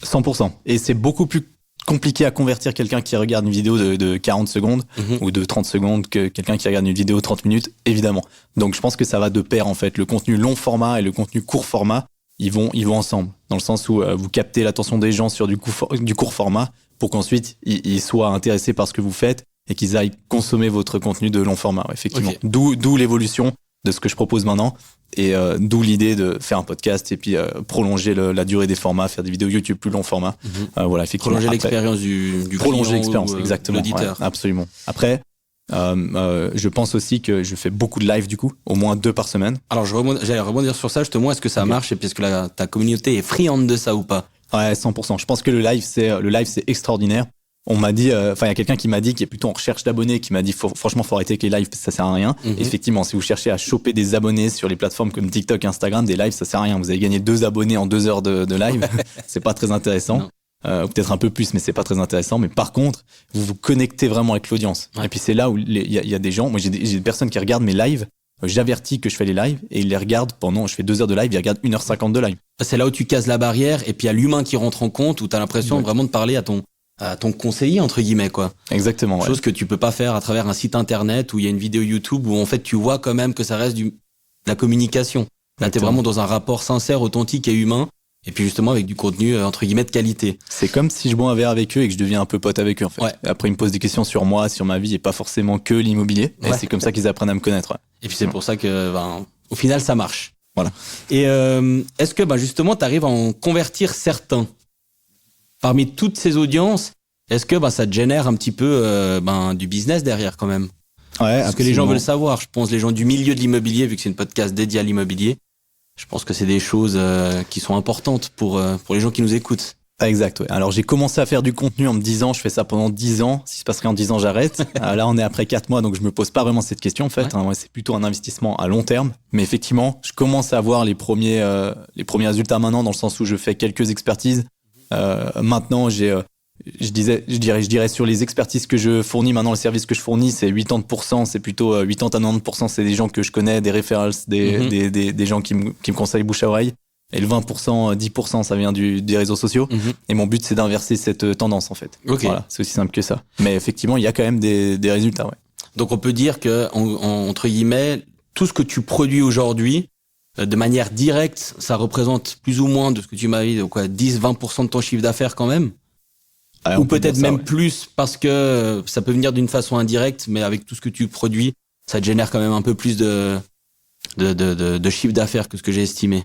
100%. Et c'est beaucoup plus compliqué à convertir quelqu'un qui regarde une vidéo de 40 secondes ou de 30 secondes que quelqu'un qui regarde une vidéo de 30 minutes, évidemment. Donc je pense que ça va de pair en fait. Le contenu long format et le contenu court format, ils vont ensemble. Dans le sens où vous captez l'attention des gens sur du court format pour qu'ensuite ils soient intéressés par ce que vous faites et qu'ils aillent consommer votre contenu de long format, effectivement. Okay. D'où l'évolution de ce que je propose maintenant. Et d'où l'idée de faire un podcast et puis prolonger la durée des formats, faire des vidéos YouTube plus long format. Voilà, effectivement. Prolonger l'expérience du prolonger l'expérience, exactement. L'auditeur. Ouais, absolument. Après, je pense aussi que je fais beaucoup de live du coup, au moins 2 par semaine. Alors j'allais rebondir sur ça justement. Est-ce que ça marche et puis est-ce que ta communauté est friande de ça ou pas? Ouais, 100%. Je pense que le live c'est extraordinaire. On m'a dit, il y a quelqu'un qui m'a dit, qui est plutôt en recherche d'abonnés, qui m'a dit, franchement, faut arrêter avec les lives, ça sert à rien. Effectivement, si vous cherchez à choper des abonnés sur les plateformes comme TikTok, Instagram, des lives, ça sert à rien. Vous avez gagné 2 abonnés en 2 heures de live. C'est pas très intéressant. Peut-être un peu plus, mais c'est pas très intéressant. Mais par contre, vous vous connectez vraiment avec l'audience. Ouais. Et puis c'est là où il y a des gens, moi j'ai des personnes qui regardent mes lives, j'avertis que je fais les lives et ils les regardent je fais 2 heures de live, ils regardent 1h50 de live. C'est là où tu casses la barrière et puis il y a l'humain qui rentre en compte, où t'as l'impression vraiment de parler à ton conseiller, entre guillemets, quoi. Exactement, ouais. Chose que tu peux pas faire à travers un site internet où il y a une vidéo YouTube où en fait tu vois quand même que ça reste de la communication. Là, t'es vraiment dans un rapport sincère, authentique et humain. Et puis justement avec du contenu, entre guillemets, de qualité. C'est comme si je bois un verre avec eux et que je deviens un peu pote avec eux, en fait. Ouais. Après, ils me posent des questions sur moi, sur ma vie et pas forcément que l'immobilier. Ouais. Et c'est comme ça qu'ils apprennent à me connaître. Ouais. Et puis c'est pour ça que, au final, ça marche. Voilà. Et est-ce que justement, t'arrives à en convertir certains? Parmi toutes ces audiences, est-ce que ça te génère un petit peu du business derrière quand même? Ouais, parce que les gens veulent savoir. Je pense les gens du milieu de l'immobilier, vu que c'est une podcast dédiée à l'immobilier, je pense que c'est des choses qui sont importantes pour les gens qui nous écoutent. Exact, ouais. Alors j'ai commencé à faire du contenu en me disant je fais ça pendant 10 ans, si se passe rien en 10 ans j'arrête. Là on est après 4 mois donc je me pose pas vraiment cette question en fait. Ouais. C'est plutôt un investissement à long terme. Mais effectivement je commence à avoir les premiers résultats maintenant dans le sens où je fais quelques expertises. Maintenant je dirais sur les expertises que je fournis maintenant, le service que je fournis c'est 80%, c'est plutôt 80 à 90%, c'est des gens que je connais, des referrals, des gens qui me conseillent bouche à oreille. Et le 20%, 10%, ça vient des réseaux sociaux. Et mon but, c'est d'inverser cette tendance, en fait. Okay. Voilà, c'est aussi simple que ça. Mais effectivement, il y a quand même des résultats, ouais. Donc, on peut dire que, entre guillemets, tout ce que tu produis aujourd'hui, de manière directe, ça représente plus ou moins de ce que tu m'as dit, donc quoi, 10-20% de ton chiffre d'affaires quand même? Ou peut-être même plus, parce que ça peut venir d'une façon indirecte, mais avec tout ce que tu produis, ça te génère quand même un peu plus de chiffre d'affaires que ce que j'ai estimé.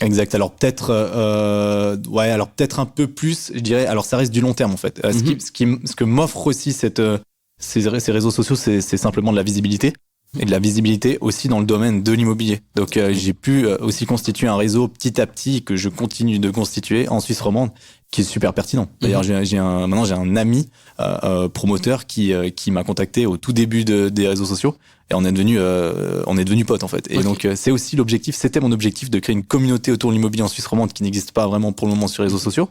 Exact. Alors peut-être un peu plus, je dirais. Alors ça reste du long terme en fait. Ce que m'offre aussi ces réseaux sociaux, c'est simplement de la visibilité. Et de la visibilité aussi dans le domaine de l'immobilier. Donc j'ai pu aussi constituer un réseau petit à petit que je continue de constituer en Suisse romande, qui est super pertinent. D'ailleurs maintenant j'ai un ami promoteur qui m'a contacté au tout début des réseaux sociaux et on est devenu potes en fait. Et donc c'est aussi c'était mon objectif de créer une communauté autour de l'immobilier en Suisse romande qui n'existe pas vraiment pour le moment sur les réseaux sociaux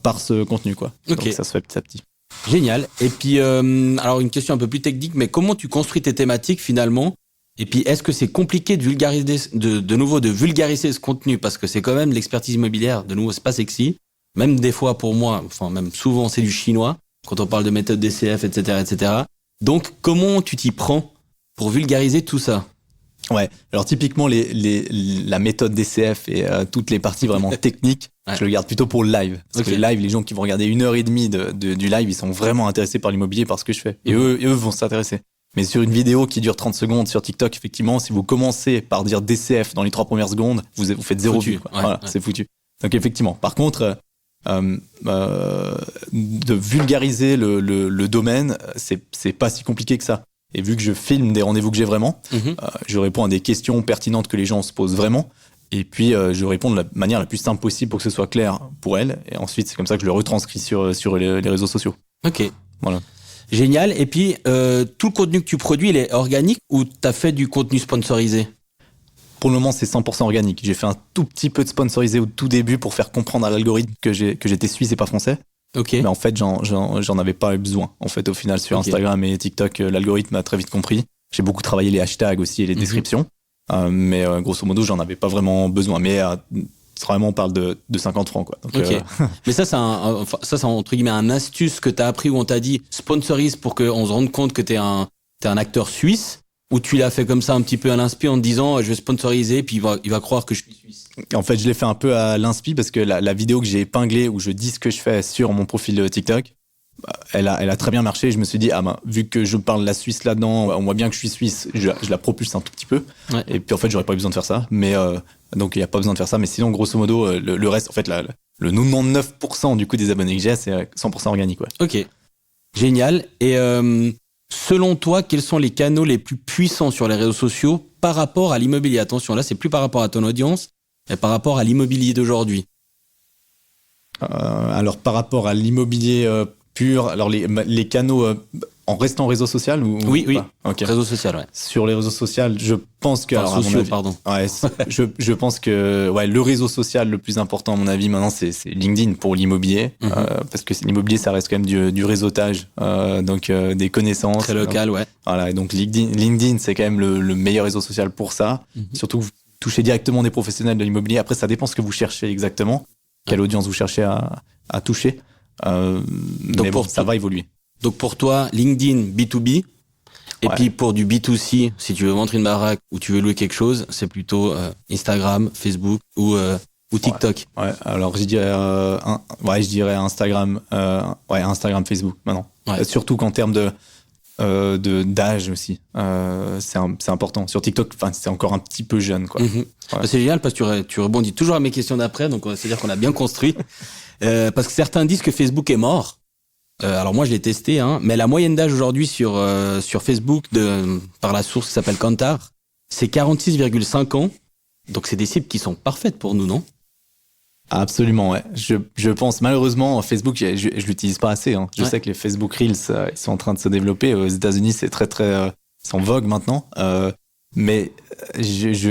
par ce contenu quoi. Donc ça se fait petit à petit. Génial. Et puis, alors une question un peu plus technique, mais comment tu construis tes thématiques finalement? Et puis, est-ce que c'est compliqué de vulgariser, de nouveau, de vulgariser ce contenu? Parce que c'est quand même l'expertise immobilière. De nouveau, c'est pas sexy. Même des fois, pour moi, enfin, même souvent, c'est du chinois. Quand on parle de méthode DCF, etc., etc. Donc, comment tu t'y prends pour vulgariser tout ça? Ouais. Alors typiquement la méthode DCF et toutes les parties vraiment techniques, je le garde plutôt pour le live. Parce que le live, les gens qui vont regarder 1h30 du live, ils sont vraiment intéressés par l'immobilier, par ce que je fais. Et eux vont s'intéresser. Mais sur une vidéo qui dure 30 secondes sur TikTok, effectivement, si vous commencez par dire DCF dans les 3 premières secondes, vous faites 0 vues. C'est foutu. Donc effectivement. Par contre, de vulgariser le domaine, c'est pas si compliqué que ça. Et vu que je filme des rendez-vous que j'ai vraiment, je réponds à des questions pertinentes que les gens se posent vraiment. Et puis, je réponds de la manière la plus simple possible pour que ce soit clair pour elles. Et ensuite, c'est comme ça que je le retranscris sur les réseaux sociaux. Ok. Voilà. Génial. Et puis, tout le contenu que tu produis, il est organique ou t'as fait du contenu sponsorisé? Pour le moment, c'est 100% organique. J'ai fait un tout petit peu de sponsorisé au tout début pour faire comprendre à l'algorithme que j'étais suisse et pas français. Okay. Mais en fait, j'en avais pas eu besoin. En fait, au final, sur Instagram et TikTok, l'algorithme a très vite compris. J'ai beaucoup travaillé les hashtags aussi et les descriptions. Mais grosso modo, j'en avais pas vraiment besoin. Mais vraiment, on parle de 50 francs, quoi. Donc, Mais ça, c'est entre guillemets un astuce que t'as appris où on t'a dit sponsorise pour qu'on se rende compte que t'es un acteur suisse. Ou tu l'as fait comme ça un petit peu à l'inspi en te disant je vais sponsoriser puis il va croire que je suis suisse. En fait, je l'ai fait un peu à l'inspi parce que la vidéo que j'ai épinglée où je dis ce que je fais sur mon profil TikTok, elle a très bien marché. Je me suis dit vu que je parle de la Suisse là-dedans, on voit bien que je suis suisse, je la propulse un tout petit peu. Ouais. Et puis en fait, j'aurais pas eu besoin de faire ça. Mais donc il y a pas besoin de faire ça. Mais sinon, grosso modo, le reste, en fait, le 99% du coup des abonnés que j'ai, c'est 100% organique. Ouais. Ok, génial. Et selon toi, quels sont les canaux les plus puissants sur les réseaux sociaux par rapport à l'immobilier? Attention, là, c'est plus par rapport à ton audience, mais par rapport à l'immobilier d'aujourd'hui. Alors, par rapport à l'immobilier pur, alors les canaux en restant réseau social ou Oui. Okay. Réseau social, ouais. Sur les réseaux sociaux, je pense que... Enfin, sociaux, pardon. Ouais, je pense que le réseau social le plus important, à mon avis, maintenant, c'est LinkedIn pour l'immobilier. Parce que l'immobilier, ça reste quand même du réseautage, donc des connaissances. Très local, ouais. Voilà, et donc LinkedIn, c'est quand même le meilleur réseau social pour ça. Surtout que vous touchez directement des professionnels de l'immobilier. Après, ça dépend ce que vous cherchez exactement, quelle audience vous cherchez à toucher. Donc mais ça va évoluer. Donc pour toi, LinkedIn B2B, et puis pour du B2C, si tu veux vendre une baraque ou tu veux louer quelque chose, c'est plutôt Instagram, Facebook ou TikTok. Ouais. Alors je dirais Instagram, Instagram, Facebook maintenant. Ouais. Surtout qu'en termes d'âge aussi, c'est important. Sur TikTok, c'est encore un petit peu jeune, quoi. C'est génial parce que tu rebondis toujours à mes questions d'après, donc c'est-à-dire qu'on a bien construit. Parce que certains disent que Facebook est mort. Alors moi je l'ai testé, mais la moyenne d'âge aujourd'hui sur Facebook par la source qui s'appelle Kantar, c'est 46,5 ans. Donc c'est des cibles qui sont parfaites pour nous, non? Absolument, ouais. Je pense malheureusement Facebook, je l'utilise pas assez. Je sais que les Facebook Reels ils sont en train de se développer aux États-Unis, c'est très c'est en vogue maintenant. Mais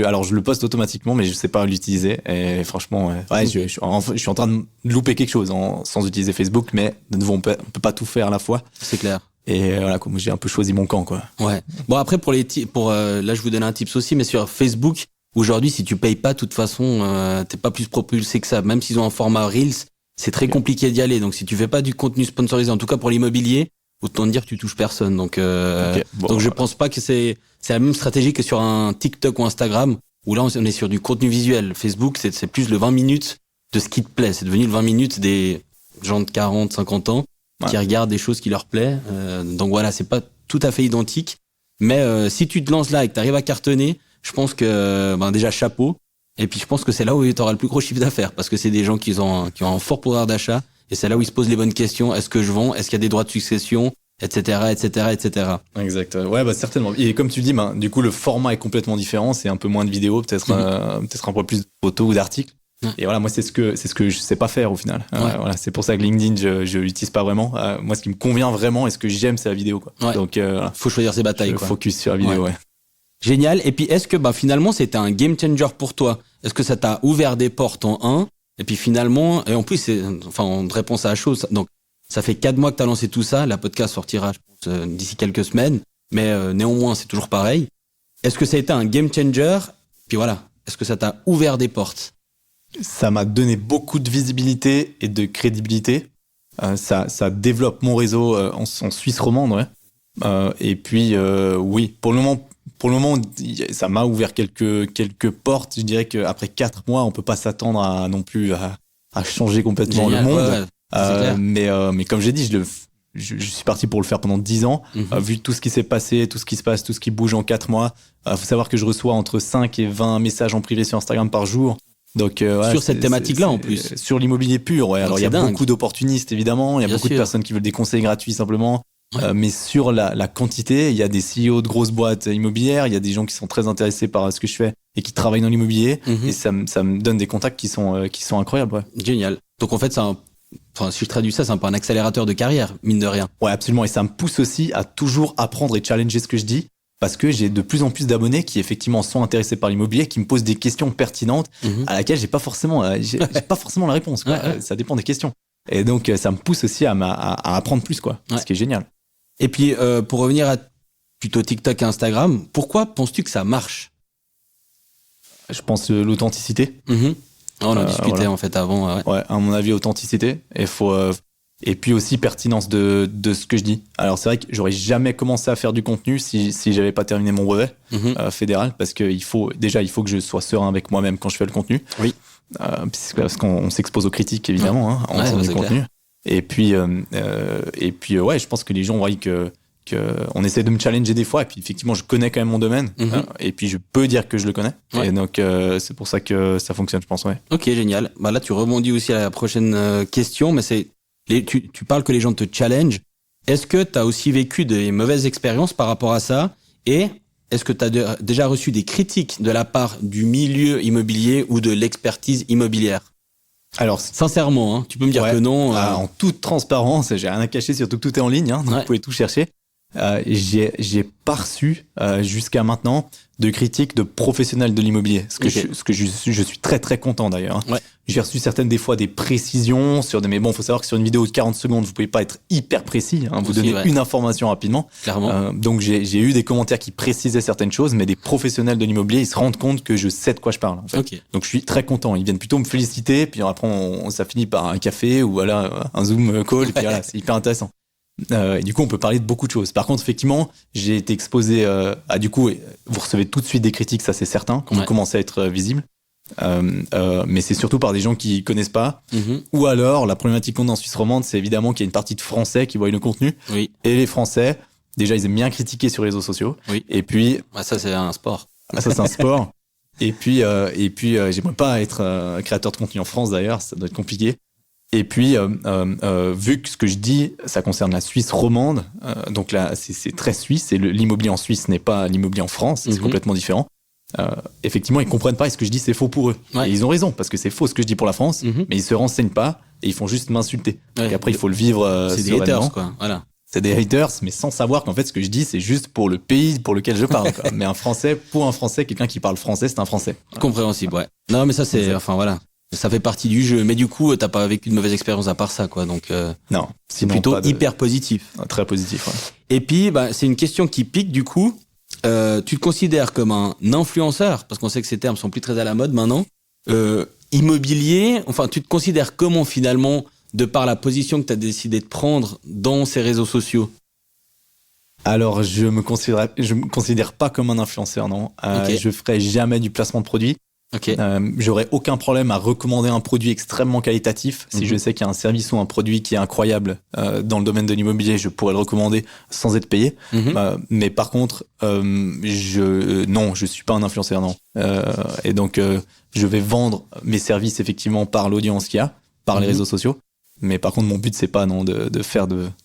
alors je le poste automatiquement, mais je sais pas l'utiliser. Et franchement, je suis en train de louper quelque chose sans utiliser Facebook, mais de nouveau on peut pas tout faire à la fois. C'est clair. Et voilà, comme j'ai un peu choisi mon camp, quoi. Ouais. Bon après là je vous donne un tips aussi, mais sur Facebook, Aujourd'hui, si tu payes pas, de toute façon, t'es pas plus propulsé que ça. Même s'ils ont un format Reels, c'est très compliqué d'y aller. Donc, si tu fais pas du contenu sponsorisé, en tout cas pour l'immobilier, autant te dire que tu touches personne. Donc, je pense pas que c'est la même stratégie que sur un TikTok ou Instagram, où là, on est sur du contenu visuel. Facebook, c'est plus le 20 minutes de ce qui te plaît. C'est devenu le 20 minutes des gens de 40, 50 ans qui regardent des choses qui leur plaisent. Donc voilà, c'est pas tout à fait identique. Mais si tu te lances là et que t'arrives à cartonner, je pense que déjà chapeau. Et puis je pense que c'est là où tu auras le plus gros chiffre d'affaires, parce que c'est des gens qui ont un fort pouvoir d'achat, et c'est là où ils se posent les bonnes questions. Est-ce que je vends? Est-ce qu'il y a des droits de succession, etc., etc., etc. Exact. Ouais, certainement. Et comme tu dis, du coup, le format est complètement différent. C'est un peu moins de vidéos, peut-être un peu plus de photos ou d'articles. Et voilà, moi, c'est ce que je sais pas faire au final. Voilà, c'est pour ça que LinkedIn, je l'utilise pas vraiment. Moi, ce qui me convient vraiment et ce que j'aime, c'est la vidéo, quoi. Ouais. Donc, faut choisir ses batailles, quoi. Focus sur la vidéo, ouais. Génial. Et puis, est-ce que finalement, c'était un game changer pour toi? Est-ce que ça t'a ouvert des portes en un? Et puis finalement, et en plus, on répond à la chose. Donc, ça fait 4 mois que t'as lancé tout ça. La podcast sortira, je pense, d'ici quelques semaines. Mais néanmoins, c'est toujours pareil. Est-ce que ça a été un game changer? Puis voilà, est-ce que ça t'a ouvert des portes? Ça m'a donné beaucoup de visibilité et de crédibilité. Ça développe mon réseau en Suisse romande, ouais. Et puis, oui, pour le moment, ça m'a ouvert quelques portes. Je dirais qu'après 4 mois, on peut pas s'attendre à non plus à changer complètement le monde. Mais comme j'ai dit, je suis parti pour le faire pendant 10 ans. Vu tout ce qui s'est passé, tout ce qui se passe, tout ce qui bouge en 4 mois, faut savoir que je reçois entre 5 et 20 messages en privé sur Instagram par jour. Donc, sur cette thématique-là, en plus. Sur l'immobilier pur, ouais. Alors, il y a beaucoup d'opportunistes, évidemment. Il y a beaucoup de personnes qui veulent des conseils gratuits, simplement. Mais sur la quantité, il y a des CEO de grosses boîtes immobilières, il y a des gens qui sont très intéressés par ce que je fais et qui travaillent dans l'immobilier. Et ça me donne des contacts qui sont incroyables, ouais. Génial. Donc, en fait, si je traduis ça, c'est un peu un accélérateur de carrière, mine de rien. Ouais, absolument. Et ça me pousse aussi à toujours apprendre et challenger ce que je dis. Parce que j'ai de plus en plus d'abonnés qui effectivement sont intéressés par l'immobilier, qui me posent des questions pertinentes à laquelle j'ai pas forcément la réponse, quoi. Ça dépend des questions. Et donc ça me pousse aussi à apprendre plus, quoi. Ce qui est génial. Et puis pour revenir à plutôt TikTok et Instagram, pourquoi penses-tu que ça marche? Je pense l'authenticité. On en discutait en fait avant. Ouais, à mon avis, authenticité. Et puis aussi pertinence de ce que je dis. Alors c'est vrai que j'aurais jamais commencé à faire du contenu si j'avais pas terminé mon brevet fédéral, parce que il faut que je sois serein avec moi-même quand je fais le contenu. Oui. Parce qu'on s'expose aux critiques, évidemment, en faisant du contenu. Et puis ouais, je pense que les gens voient que on essaie de me challenger des fois, et puis effectivement je connais quand même mon domaine, et puis je peux dire que je le connais, et donc c'est pour ça que ça fonctionne, je pense. Ouais. Ok, génial. Là tu rebondis aussi à la prochaine question, mais c'est tu parles que les gens te challenge. Est-ce que tu as aussi vécu des mauvaises expériences par rapport à ça, et est-ce que tu as déjà reçu des critiques de la part du milieu immobilier ou de l'expertise immobilière? Alors, sincèrement, tu peux me dire que non. En toute transparence, j'ai rien à cacher, surtout que tout est en ligne, donc vous pouvez tout chercher. J'ai pas reçu jusqu'à maintenant de critiques de professionnels de l'immobilier, ce que je suis très très content d'ailleurs. J'ai reçu certaines des fois des précisions mais bon, faut savoir que sur une vidéo de 40 secondes, vous pouvez pas être hyper précis, vous donnez une information rapidement. Clairement. Donc j'ai eu des commentaires qui précisaient certaines choses, mais des professionnels de l'immobilier, ils se rendent compte que je sais de quoi je parle, en fait. Donc je suis très content. Ils viennent plutôt me féliciter, puis après ça finit par un café ou voilà un Zoom call, et puis voilà, c'est hyper intéressant. Et du coup, on peut parler de beaucoup de choses. Par contre, effectivement, j'ai été exposé à du coup, vous recevez tout de suite des critiques, ça c'est certain, quand vous commencez à être visible. Mais c'est surtout par des gens qui connaissent pas. Ou alors, la problématique qu'on a en Suisse romande, c'est évidemment qu'il y a une partie de Français qui voient le contenu. Et les Français, déjà, ils aiment bien critiquer sur les réseaux sociaux. Et puis, ça c'est un sport. Ça c'est un sport. Et puis, j'aimerais pas être créateur de contenu en France d'ailleurs, ça doit être compliqué. Et puis, vu que ce que je dis, ça concerne la Suisse romande, donc là, c'est très suisse, et l'immobilier en Suisse n'est pas l'immobilier en France, c'est complètement différent. Effectivement, ils comprennent pas, et ce que je dis, c'est faux pour eux. Et ils ont raison, parce que c'est faux ce que je dis pour la France, mais ils se renseignent pas, et ils font juste m'insulter. Et après, il faut le vivre c'est des haters, quoi. Voilà. C'est des haters, mais sans savoir qu'en fait, ce que je dis, c'est juste pour le pays pour lequel je parle, quoi. Mais pour un Français, quelqu'un qui parle français, c'est un Français. Compréhensible, ouais. Non, mais ça, c'est, voilà. Ça fait partie du jeu, mais du coup, t'as pas vécu de mauvaise expérience à part ça, quoi. Donc, non, c'est plutôt hyper positif. Très positif, ouais. Et puis, c'est une question qui pique, du coup. tu te considères comme un influenceur, parce qu'on sait que ces termes sont plus très à la mode maintenant, immobilier, enfin tu te considères comment finalement, de par la position que tu as décidé de prendre dans ces réseaux sociaux? Alors, je me considère pas comme un influenceur, non. Ok. Je ferai jamais du placement de produit. Ok. J'aurais aucun problème à recommander un produit extrêmement qualitatif. Si je sais qu'il y a un service ou un produit qui est incroyable dans le domaine de l'immobilier, je pourrais le recommander sans être payé. Mais par contre, non, je suis pas un influenceur, non. Et donc, je vais vendre mes services effectivement par l'audience qu'il y a, par les réseaux sociaux. Mais par contre, mon but, c'est pas non de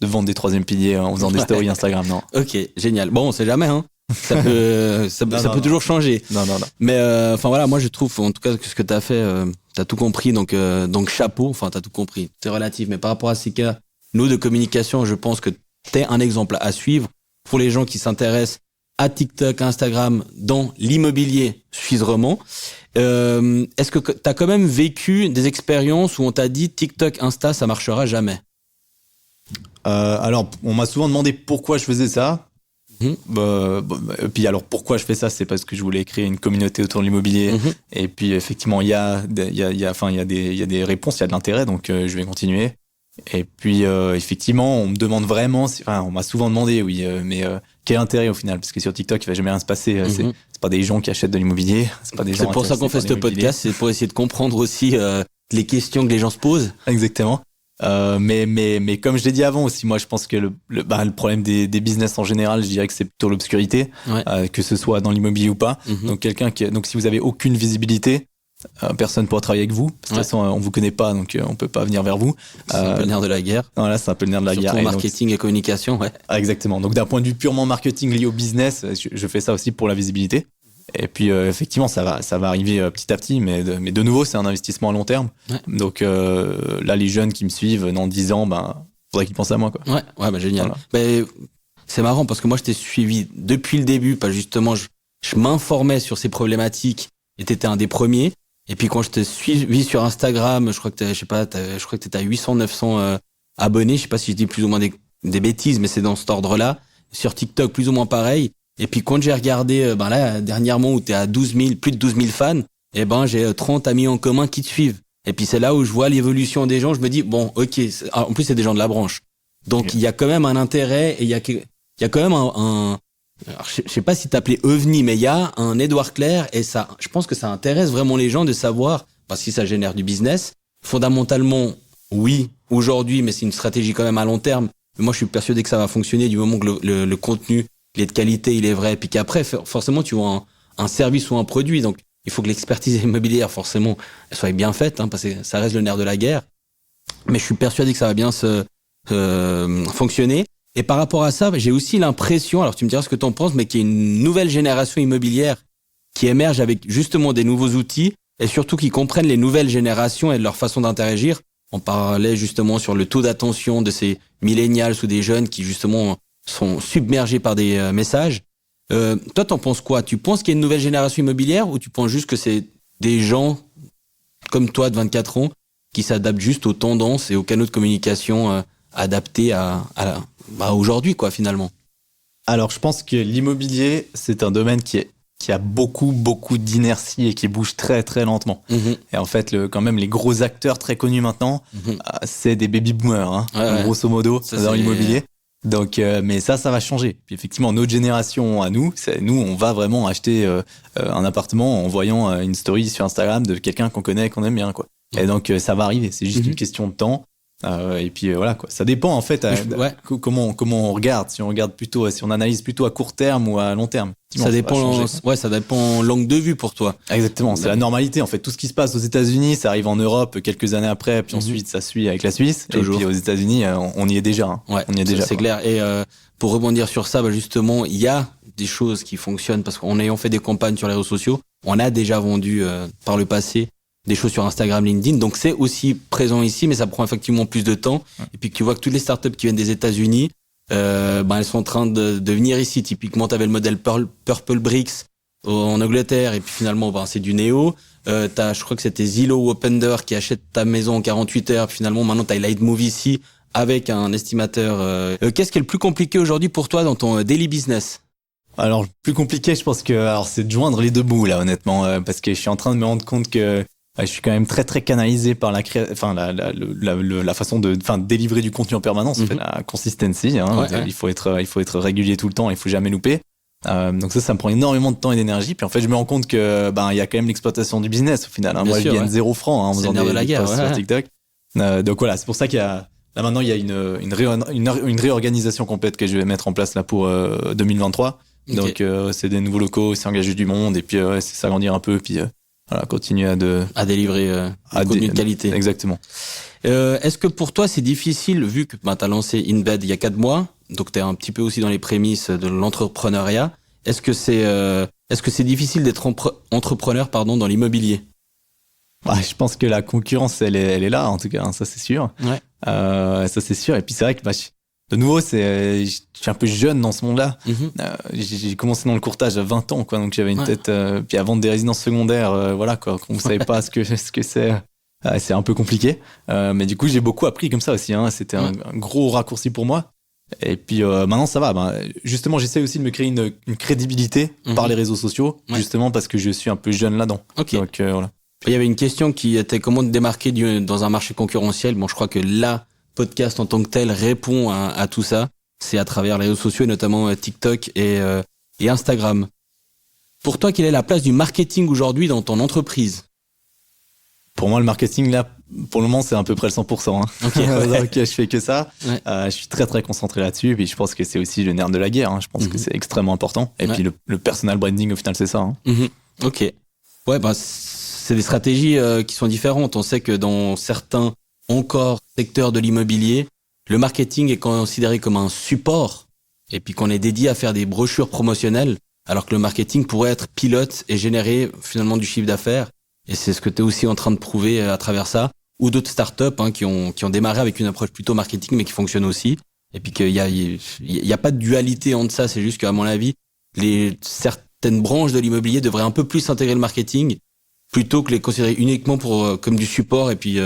vendre des troisième piliers en faisant des stories Instagram, non. Ok, génial. Bon, on sait jamais, hein. Ça peut toujours changer. Non. Mais enfin voilà, moi je trouve en tout cas que ce que t'as fait, t'as tout compris, donc chapeau. Enfin, t'as tout compris. C'est relatif, mais par rapport à ces cas, nous de communication, je pense que t'es un exemple à suivre pour les gens qui s'intéressent à TikTok, à Instagram, dans l'immobilier suisse-romand. Est-ce que t'as quand même vécu des expériences où on t'a dit TikTok, Insta, ça marchera jamais? Alors, on m'a souvent demandé pourquoi je faisais ça. Puis alors pourquoi je fais ça, c'est parce que je voulais créer une communauté autour de l'immobilier. Et puis effectivement, il y a des réponses, il y a de l'intérêt, donc je vais continuer. Et puis effectivement, on me demande vraiment, on m'a souvent demandé, mais quel intérêt au final, parce que sur TikTok, il va jamais rien se passer. C'est pas des gens qui achètent de l'immobilier, c'est pas des gens. C'est pour ça qu'on fait ce podcast, c'est pour essayer de comprendre aussi les questions que les gens se posent. Exactement. Mais comme je l'ai dit avant aussi, moi je pense que le problème des business en général, je dirais que c'est plutôt l'obscurité, que ce soit dans l'immobilier ou pas. Donc donc si vous avez aucune visibilité, personne pourra travailler avec vous. De toute façon, on vous connaît pas, donc on peut pas venir vers vous. C'est un peu le nerf de la guerre. Voilà, c'est un peu le nerf de la guerre. Surtout marketing et communication, ouais. Exactement. Donc d'un point de vue purement marketing lié au business, je fais ça aussi pour la visibilité. Et puis effectivement, ça va arriver petit à petit, mais de nouveau, c'est un investissement à long terme. Donc là, les jeunes qui me suivent dans 10 ans, faudrait qu'ils pensent à moi, quoi. Ouais, génial. Voilà. C'est marrant parce que moi, je t'ai suivi depuis le début, parce que justement, je m'informais sur ces problématiques et t'étais un des premiers. Et puis quand je te suivi sur Instagram, je crois que t'étais à 800, 900 abonnés. Je sais pas si je dis plus ou moins des bêtises, mais c'est dans cet ordre-là. Sur TikTok, plus ou moins pareil. Et puis quand j'ai regardé, là, dernièrement, où t'es à plus de 12 000 fans, j'ai 30 amis en commun qui te suivent. Et puis c'est là où je vois l'évolution des gens, je me dis, bon, ok, en plus c'est des gens de la branche. Donc il y a quand même un intérêt, et il y a quand même alors, je sais pas si t'appelais ovni, mais il y a un Édouard Clair, et ça, je pense que ça intéresse vraiment les gens de savoir, parce que ça génère du business. Fondamentalement, oui, aujourd'hui, mais c'est une stratégie quand même à long terme. Mais moi je suis persuadé que ça va fonctionner du moment que le contenu, il est de qualité, il est vrai, puis qu'après, forcément, tu vois un service ou un produit. Donc, il faut que l'expertise immobilière, forcément, elle soit bien faite, parce que ça reste le nerf de la guerre. Mais je suis persuadé que ça va bien fonctionner. Et par rapport à ça, j'ai aussi l'impression, alors tu me diras ce que t'en penses, mais qu'il y a une nouvelle génération immobilière qui émerge avec justement des nouveaux outils et surtout qui comprennent les nouvelles générations et leur façon d'interagir. On parlait justement sur le taux d'attention de ces millennials ou des jeunes qui justement sont submergés par des messages. Toi, t'en penses quoi? Tu penses qu'il y a une nouvelle génération immobilière ou tu penses juste que c'est des gens comme toi de 24 ans qui s'adaptent juste aux tendances et aux canaux de communication adaptés à aujourd'hui, quoi, finalement? Alors, je pense que l'immobilier, c'est un domaine qui a beaucoup d'inertie et qui bouge très, très lentement. Et en fait, quand même, les gros acteurs très connus maintenant, c'est des baby-boomers, grosso modo, dans l'immobilier. Donc, mais ça va changer. Puis effectivement, notre génération à nous, on va vraiment acheter un appartement en voyant une story sur Instagram de quelqu'un qu'on connaît, qu'on aime bien, quoi. Et donc, ça va arriver. C'est juste une question de temps. Et puis voilà, quoi. Ça dépend en fait comment on regarde. Si on analyse plutôt à court terme ou à long terme. Ça dépend l'angle de vue pour toi. Exactement, c'est la normalité en fait. Tout ce qui se passe aux États-Unis, ça arrive en Europe quelques années après, puis ensuite ça suit avec la Suisse. Toujours. Et puis aux États-Unis, on y est déjà. On y est déjà. C'est clair. Et pour rebondir sur ça, justement, il y a des choses qui fonctionnent parce qu'en ayant fait des campagnes sur les réseaux sociaux, on a déjà vendu par le passé des choses sur Instagram, LinkedIn. Donc c'est aussi présent ici, mais ça prend effectivement plus de temps. Et puis tu vois que toutes les startups qui viennent des États-Unis, elles sont en train de venir ici. Typiquement, tu avais le modèle Purple Bricks en Angleterre, et puis finalement, c'est du Néo. Je crois que c'était Zillow ou Opender qui achète ta maison en 48 heures. Puis finalement, maintenant, tu as Lightmove ici avec un estimateur. Qu'est-ce qui est le plus compliqué aujourd'hui pour toi dans ton daily business? Alors, plus compliqué, je pense que c'est de joindre les deux bouts là, honnêtement, parce que je suis en train de me rendre compte que je suis quand même très très canalisé par la façon de délivrer du contenu en permanence, la consistency. Hein, il faut être régulier tout le temps, il faut jamais louper. Donc ça me prend énormément de temps et d'énergie. Puis en fait, je me rends compte que il y a quand même l'exploitation du business au final. Hein. Moi, je gagne 0 francs en faisant des posts sur TikTok. Donc voilà, c'est pour ça qu'il y a là maintenant il y a une réorganisation complète que je vais mettre en place là pour 2023. Okay. Donc c'est des nouveaux locaux, c'est engager du monde et puis c'est s'agrandir un peu puis voilà, continuer à délivrer du contenu de qualité. Exactement. Est-ce que pour toi c'est difficile, vu que t'as lancé InBed il y a 4 mois, donc t'es un petit peu aussi dans les prémices de l'entrepreneuriat, est-ce que c'est difficile d'être entrepreneur dans l'immobilier? Je pense que la concurrence elle est là en tout cas, hein, ça c'est sûr. Ouais. Ça c'est sûr. Et puis c'est vrai que de nouveau je suis un peu jeune dans ce monde-là. J'ai commencé dans le courtage à 20 ans, quoi, donc j'avais une tête. Puis à vendre des résidences secondaires, voilà quoi, quand vous savez pas ce que c'est un peu compliqué. Mais du coup j'ai beaucoup appris comme ça aussi. Hein, c'était un gros raccourci pour moi. Et puis maintenant ça va. Justement j'essaie aussi de me créer une crédibilité par les réseaux sociaux, justement parce que je suis un peu jeune là-dedans. Okay. Donc voilà. Il y avait une question qui était comment te démarquer dans un marché concurrentiel. Bon, je crois que là, podcast en tant que tel répond à tout ça. C'est à travers les réseaux sociaux, et notamment TikTok et Instagram. Pour toi, quelle est la place du marketing aujourd'hui dans ton entreprise? Pour moi, le marketing, là, pour le moment, c'est à peu près le 100%. Hein. Okay, donc, je fais que ça. Ouais. Je suis très, très concentré là-dessus. Et puis, je pense que c'est aussi le nerf de la guerre. Hein. Je pense que c'est extrêmement important. Et puis, le personal branding, au final, c'est ça. Hein. Ok. Ouais, c'est des stratégies qui sont différentes. On sait que dans certains secteurs de l'immobilier, le marketing est considéré comme un support et puis qu'on est dédié à faire des brochures promotionnelles, alors que le marketing pourrait être pilote et générer finalement du chiffre d'affaires. Et c'est ce que tu es aussi en train de prouver à travers ça, ou d'autres startups qui ont démarré avec une approche plutôt marketing mais qui fonctionne aussi. Et puis qu'il y a pas de dualité entre ça, c'est juste qu'à mon avis, certaines branches de l'immobilier devraient un peu plus intégrer le marketing plutôt que les considérer uniquement comme du support et puis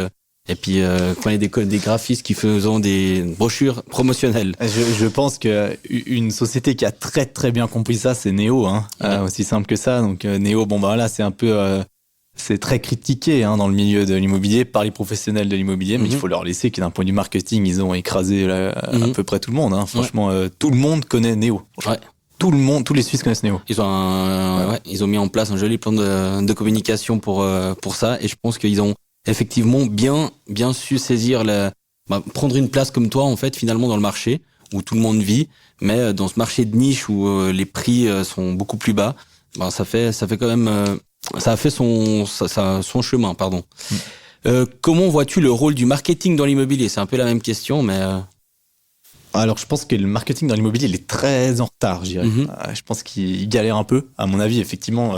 qu'on ait des graphistes qui faisant des brochures promotionnelles. Je pense que une société qui a très très bien compris ça, c'est Néo, hein. Aussi simple que ça. Donc Néo, voilà, c'est un peu c'est très critiqué dans le milieu de l'immobilier par les professionnels de l'immobilier, mais il faut leur laisser que d'un point de vue marketing, ils ont écrasé à peu près tout le monde. Hein. Franchement, tout le monde connaît Néo. Ouais. Tout le monde, tous les Suisses connaissent Néo. Ils ont mis en place un joli plan de communication pour ça, et je pense qu'ils ont effectivement bien su saisir prendre une place comme toi en fait finalement dans le marché où tout le monde vit, mais dans ce marché de niche où les prix sont beaucoup plus bas, ça fait quand même ça a fait son chemin, pardon. Comment vois-tu le rôle du marketing dans l'immobilier? C'est un peu la même question, mais alors je pense que le marketing dans l'immobilier il est très en retard, je dirais. Je pense qu'il galère un peu. À mon avis, effectivement,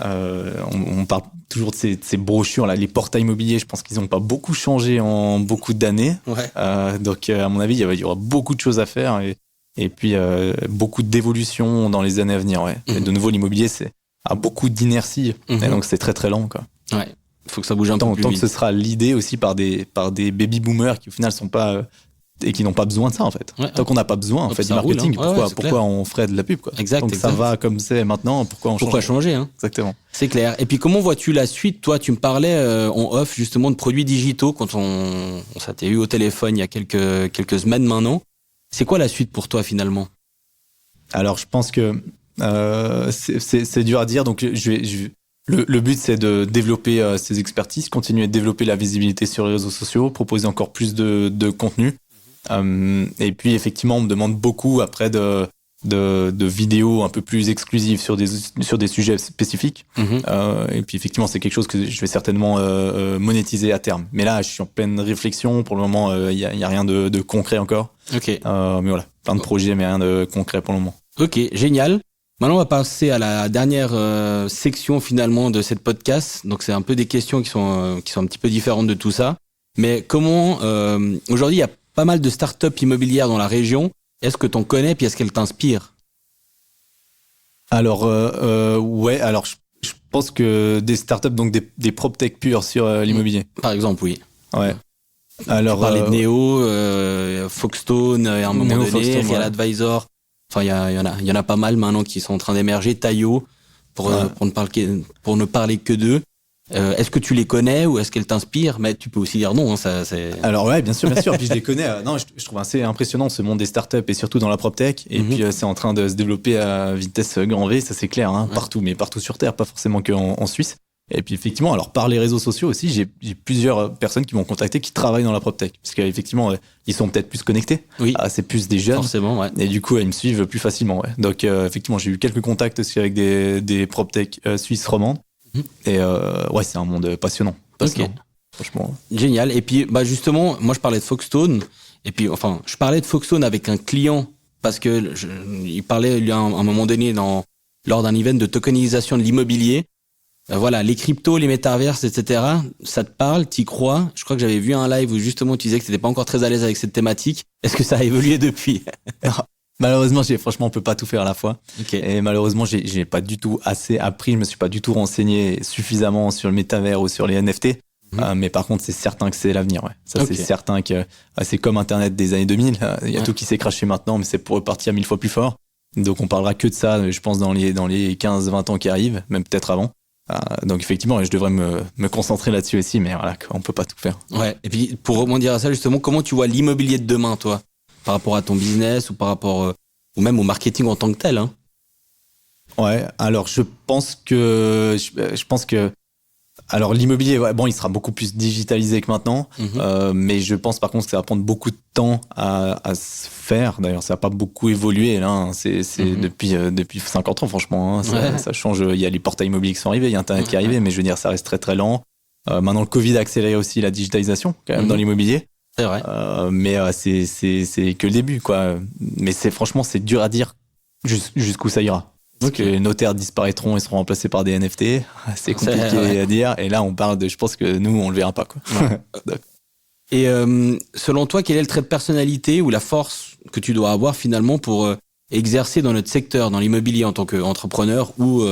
on parle toujours de ces brochures là, les portails immobiliers. Je pense qu'ils n'ont pas beaucoup changé en beaucoup d'années. Donc à mon avis, il y aura beaucoup de choses à faire et puis beaucoup d'évolution dans les années à venir. Et de nouveau, l'immobilier a beaucoup d'inertie et donc c'est très très lent, quoi. Ouais. Faut que ça bouge un peu plus tant vite. que ce sera l'idée aussi par des baby boomers qui au final sont pas et qui n'ont pas besoin de ça en fait. Tant qu'on n'a pas besoin en fait du marketing, pourquoi on ferait de la pub, quoi. Donc ça va comme c'est maintenant, pourquoi changer hein. Exactement. C'est clair. Et puis comment vois-tu la suite? Toi, tu me parlais en off justement de produits digitaux quand on s'était eu au téléphone il y a quelques semaines maintenant. C'est quoi la suite pour toi finalement? Alors je pense que c'est dur à dire, donc le but c'est de développer ces expertises, continuer de développer la visibilité sur les réseaux sociaux, proposer encore plus de contenu. Et puis effectivement on me demande beaucoup après de vidéos un peu plus exclusives sur des sujets spécifiques. Et puis effectivement c'est quelque chose que je vais certainement monétiser à terme. Mais là je suis en pleine réflexion, pour le moment il y a rien de concret encore. Mais voilà, plein de projets mais rien de concret pour le moment. Ok, génial. Maintenant, on va passer à la dernière section finalement de cette podcast. Donc, c'est un peu des questions qui sont un petit peu différentes de tout ça. Mais comment aujourd'hui, il y a pas mal de startups immobilières dans la région. Est-ce que t'en connais puis est-ce qu'elles t'inspirent? Alors, ouais. Alors, je pense que des startups, donc des proptech purs sur l'immobilier. Par exemple, oui. Ouais. Alors, tu parlais de Néo, Foxstone, à un moment donné, Real Advisor. Enfin, il y en a pas mal maintenant qui sont en train d'émerger. Taillot, pour ne parler que d'eux. Est-ce que tu les connais ou est-ce qu'elles t'inspirent? Mais tu peux aussi dire non, hein, ça c'est. Alors ouais, bien sûr. Puis je les connais. Non, je trouve assez impressionnant ce monde des startups et surtout dans la PropTech. Et puis c'est en train de se développer à vitesse grand V, ça c'est clair, hein, partout, mais partout sur Terre, pas forcément qu'en Suisse. Et puis effectivement, alors par les réseaux sociaux aussi, j'ai plusieurs personnes qui m'ont contacté qui travaillent dans la PropTech, parce qu'effectivement ils sont peut-être plus connectés. Oui. C'est plus des jeunes. Forcément, ouais. Et du coup ils me suivent plus facilement. Ouais. Donc effectivement, j'ai eu quelques contacts aussi avec des PropTech suisses romandes. Et ouais, c'est un monde passionnant. Ok. Franchement. Génial. Et puis justement, moi je parlais de Foxstone. Et puis je parlais de Foxstone avec un client parce que il parlait à un moment donné lors d'un event de tokenisation de l'immobilier. Voilà, les cryptos, les métaverses, etc. Ça te parle, t'y crois? Je crois que j'avais vu un live où justement tu disais que t'étais pas encore très à l'aise avec cette thématique. Est-ce que ça a évolué depuis? Malheureusement, franchement, on peut pas tout faire à la fois. Okay. Et malheureusement, j'ai pas du tout assez appris. Je me suis pas du tout renseigné suffisamment sur le métavers ou sur les NFT. Mais par contre, c'est certain que c'est l'avenir. Ouais. Ça, c'est certain que c'est comme Internet des années 2000. Il y a tout qui s'est craché maintenant, mais c'est pour repartir 1000 fois plus fort. Donc, on parlera que de ça, je pense, dans les 15-20 ans qui arrivent, même peut-être avant. Donc effectivement, je devrais me concentrer là-dessus aussi, mais voilà, on peut pas tout faire. Ouais. Et puis pour rebondir à ça justement, comment tu vois l'immobilier de demain, toi, par rapport à ton business ou par rapport ou même au marketing en tant que tel, hein? Ouais. Alors je pense que alors l'immobilier, ouais, bon, il sera beaucoup plus digitalisé que maintenant, mais je pense par contre que ça va prendre beaucoup de temps à se faire. D'ailleurs, ça n'a pas beaucoup évolué là. Hein. C'est depuis 50 ans, franchement. Hein. Ça change. Il y a les portails immobiliers qui sont arrivés, il y a Internet qui est arrivé, mais je veux dire, ça reste très très lent. Maintenant, le Covid a accéléré aussi la digitalisation quand même dans l'immobilier. C'est vrai. Mais c'est que le début, quoi. Mais franchement, c'est dur à dire jusqu'où ça ira. Parce que les notaires disparaîtront et seront remplacés par des NFT. C'est compliqué à dire. Et là, on parle je pense que nous, on le verra pas, quoi. Ouais. Et selon toi, quel est le trait de personnalité ou la force que tu dois avoir finalement pour exercer dans notre secteur, dans l'immobilier en tant qu'entrepreneur ou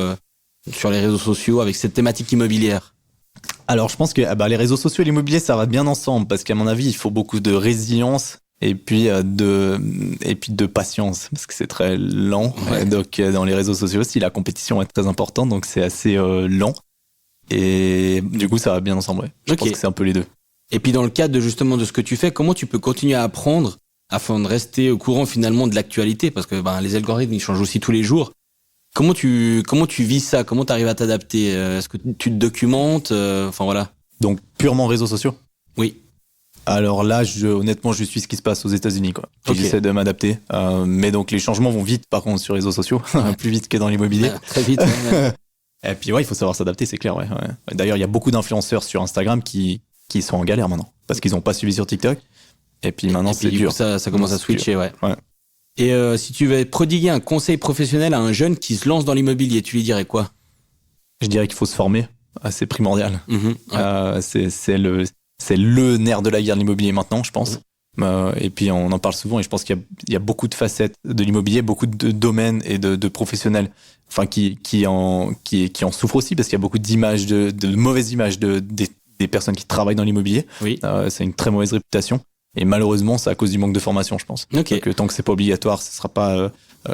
sur les réseaux sociaux avec cette thématique immobilière? Alors, je pense que les réseaux sociaux et l'immobilier, ça va bien ensemble. Parce qu'à mon avis, il faut beaucoup de résilience. Et puis de patience, parce que c'est très lent. Ouais. Donc dans les réseaux sociaux aussi, la compétition est très importante, donc c'est assez lent. Et du coup, ça va bien ensemble. Ouais. Je pense que c'est un peu les deux. Et puis dans le cadre justement de ce que tu fais, comment tu peux continuer à apprendre afin de rester au courant finalement de l'actualité, parce que les algorithmes ils changent aussi tous les jours. Comment tu vis ça? Comment tu arrives à t'adapter? Est-ce que tu te documentes? Voilà. Donc purement réseaux sociaux? Oui. Alors là, honnêtement, je suis ce qui se passe aux États-Unis, quoi. J'essaie de m'adapter. Mais donc les changements vont vite, par contre, sur les réseaux sociaux, plus vite que dans l'immobilier. Très vite. Ouais. Et puis il faut savoir s'adapter, c'est clair. Ouais. D'ailleurs, il y a beaucoup d'influenceurs sur Instagram qui sont en galère maintenant, parce qu'ils n'ont pas suivi sur TikTok. Et puis maintenant, c'est dur. Ça commence à switcher, ouais. Et si tu veux prodiguer un conseil professionnel à un jeune qui se lance dans l'immobilier, tu lui dirais quoi? Je dirais qu'il faut se former. C'est primordial. C'est le nerf de la guerre de l'immobilier maintenant, je pense. Et puis on en parle souvent et je pense qu'il y a beaucoup de facettes de l'immobilier, beaucoup de domaines et de professionnels, qui en souffrent aussi parce qu'il y a beaucoup d'images, de mauvaises images des personnes qui travaillent dans l'immobilier. Oui. C'est une très mauvaise réputation et malheureusement c'est à cause du manque de formation, je pense. Okay. Donc tant que c'est pas obligatoire, ce sera pas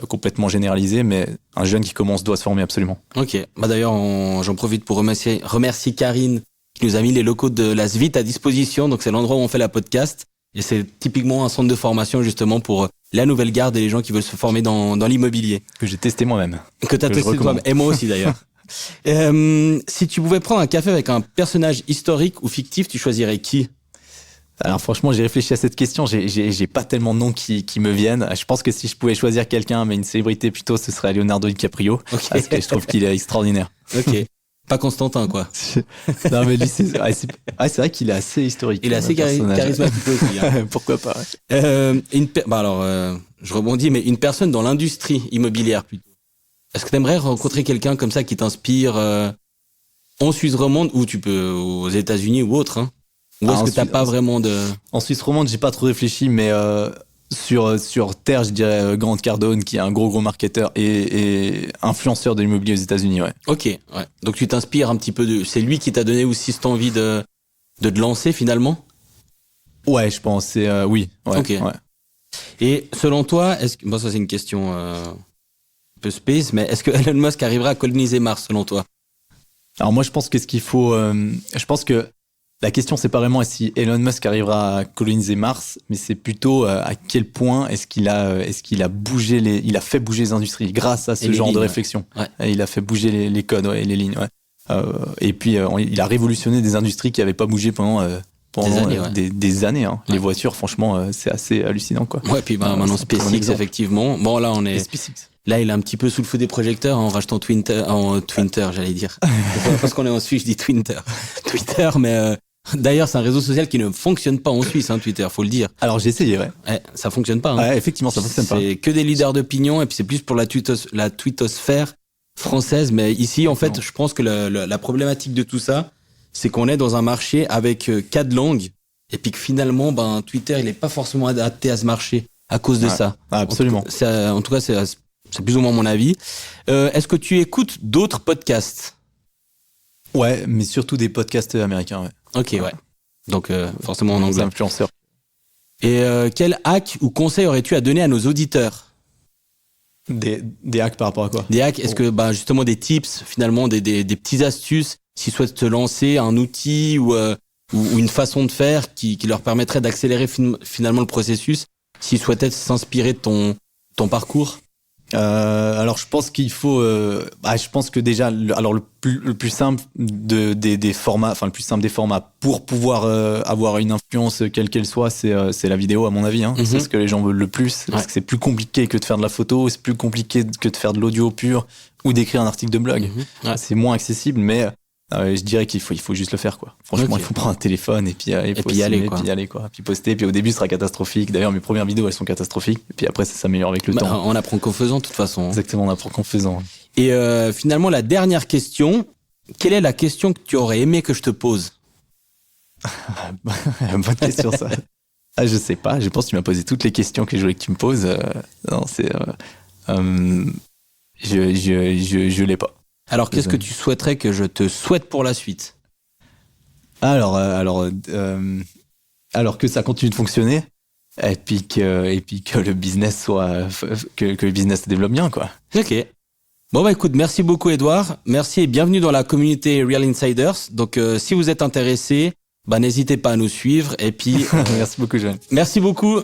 complètement généralisé, mais un jeune qui commence doit se former absolument. Ok. D'ailleurs, j'en profite pour remercier Karine qui nous a mis les locaux de la SVIT à disposition. Donc c'est l'endroit où on fait la podcast. Et c'est typiquement un centre de formation justement pour la nouvelle garde et les gens qui veulent se former dans l'immobilier. Que j'ai testé moi-même. Que tu as testé toi-même. Et moi aussi d'ailleurs. Si tu pouvais prendre un café avec un personnage historique ou fictif, tu choisirais qui? Alors franchement, j'ai réfléchi à cette question. J'ai pas tellement de noms qui me viennent. Je pense que si je pouvais choisir quelqu'un, mais une célébrité plutôt, ce serait Leonardo DiCaprio. Okay. Parce que je trouve qu'il est extraordinaire. Ok. Pas Constantin, quoi. Non, mais lui, c'est vrai qu'il est assez historique. Il est assez charismatique aussi. Hein. Pourquoi pas. Ouais. Je rebondis, mais une personne dans l'industrie immobilière plutôt. Est-ce que tu aimerais rencontrer quelqu'un comme ça qui t'inspire en Suisse romande ou tu peux aux États-Unis ou autre, hein? Ou est-ce que t'as pas vraiment de... En Suisse romande, j'ai pas trop réfléchi, mais sur Terre, je dirais Grant Cardone, qui est un gros marketeur et influenceur de l'immobilier aux États-Unis, ouais. Ok, ouais. Donc tu t'inspires un petit peu c'est lui qui t'a donné aussi cette envie de te lancer finalement? Ouais, je pense, oui. Ouais, ok. Ouais. Et selon toi, bon, ça c'est une question un peu space, mais est-ce que Elon Musk arrivera à coloniser Mars selon toi? Alors moi, je pense que je pense que la question, c'est pas vraiment si Elon Musk arrivera à coloniser Mars, mais c'est plutôt à quel point est-ce qu'il a bougé il a fait bouger les industries grâce à ce genre de réflexion. Ouais. Il a fait bouger les codes, et les lignes. Ouais. Et puis il a révolutionné des industries qui n'avaient pas bougé pendant des années. Hein. Ouais. Les voitures, franchement, c'est assez hallucinant, quoi. Ouais, puis maintenant SpaceX, effectivement. Bon, là on est. Là, il est un petit peu sous le feu des projecteurs en rachetant Twitter, j'allais dire. Parce qu'on est en Suisse, je dis Twitter, mais. D'ailleurs, c'est un réseau social qui ne fonctionne pas en Suisse, hein, Twitter, faut le dire. Alors j'ai essayé, ouais. Ça fonctionne pas. Hein. Ouais, effectivement, ça fonctionne pas. C'est que des leaders d'opinion et puis c'est plus pour la twittosphère française. Mais ici, en fait, je pense que la problématique de tout ça, c'est qu'on est dans un marché avec 4 langues et puis que finalement, Twitter, il est pas forcément adapté à ce marché à cause de ça. Absolument. En tout cas, c'est plus ou moins mon avis. Est-ce que tu écoutes d'autres podcasts? Ouais, mais surtout des podcasts américains, ouais. Ok, ouais. Donc, forcément en anglais. Influenceurs. Et quel hack ou conseil aurais-tu à donner à nos auditeurs? Des hacks par rapport à quoi? Des hacks, est-ce que, justement, des tips, finalement, des petites astuces, s'ils souhaitent te lancer un outil ou une façon de faire qui leur permettrait d'accélérer finalement le processus, s'ils souhaitaient s'inspirer de ton parcours? Alors je pense qu'il faut je pense que déjà le plus simple des formats, enfin le plus simple des formats pour pouvoir avoir une influence quelle qu'elle soit, c'est la vidéo, à mon avis, hein. C'est ce que les gens veulent le plus, parce que c'est plus compliqué que de faire de la photo, c'est plus compliqué que de faire de l'audio pur ou d'écrire un article de blog. C'est moins accessible, mais je dirais qu'il faut juste le faire, quoi. Franchement, il faut prendre un téléphone et puis y aller, quoi. Puis poster. Puis au début, ce sera catastrophique. D'ailleurs, mes premières vidéos, elles sont catastrophiques. Et puis après, ça s'améliore avec le temps. On apprend qu'en faisant, de toute façon. Exactement, on apprend qu'en faisant. Et finalement, la dernière question. Quelle est la question que tu aurais aimé que je te pose? Bonne question, ça. Je sais pas. Je pense que tu m'as posé toutes les questions que je voulais que tu me poses. Non, c'est. Je l'ai pas. Alors, qu'est-ce que tu souhaiterais que je te souhaite pour la suite? Alors que ça continue de fonctionner et puis que le business que le business se développe bien, quoi. Ok. Bon écoute, merci beaucoup Edouard. Merci et bienvenue dans la communauté Real Insiders. Donc si vous êtes intéressé, n'hésitez pas à nous suivre et puis merci beaucoup Joël. Merci beaucoup.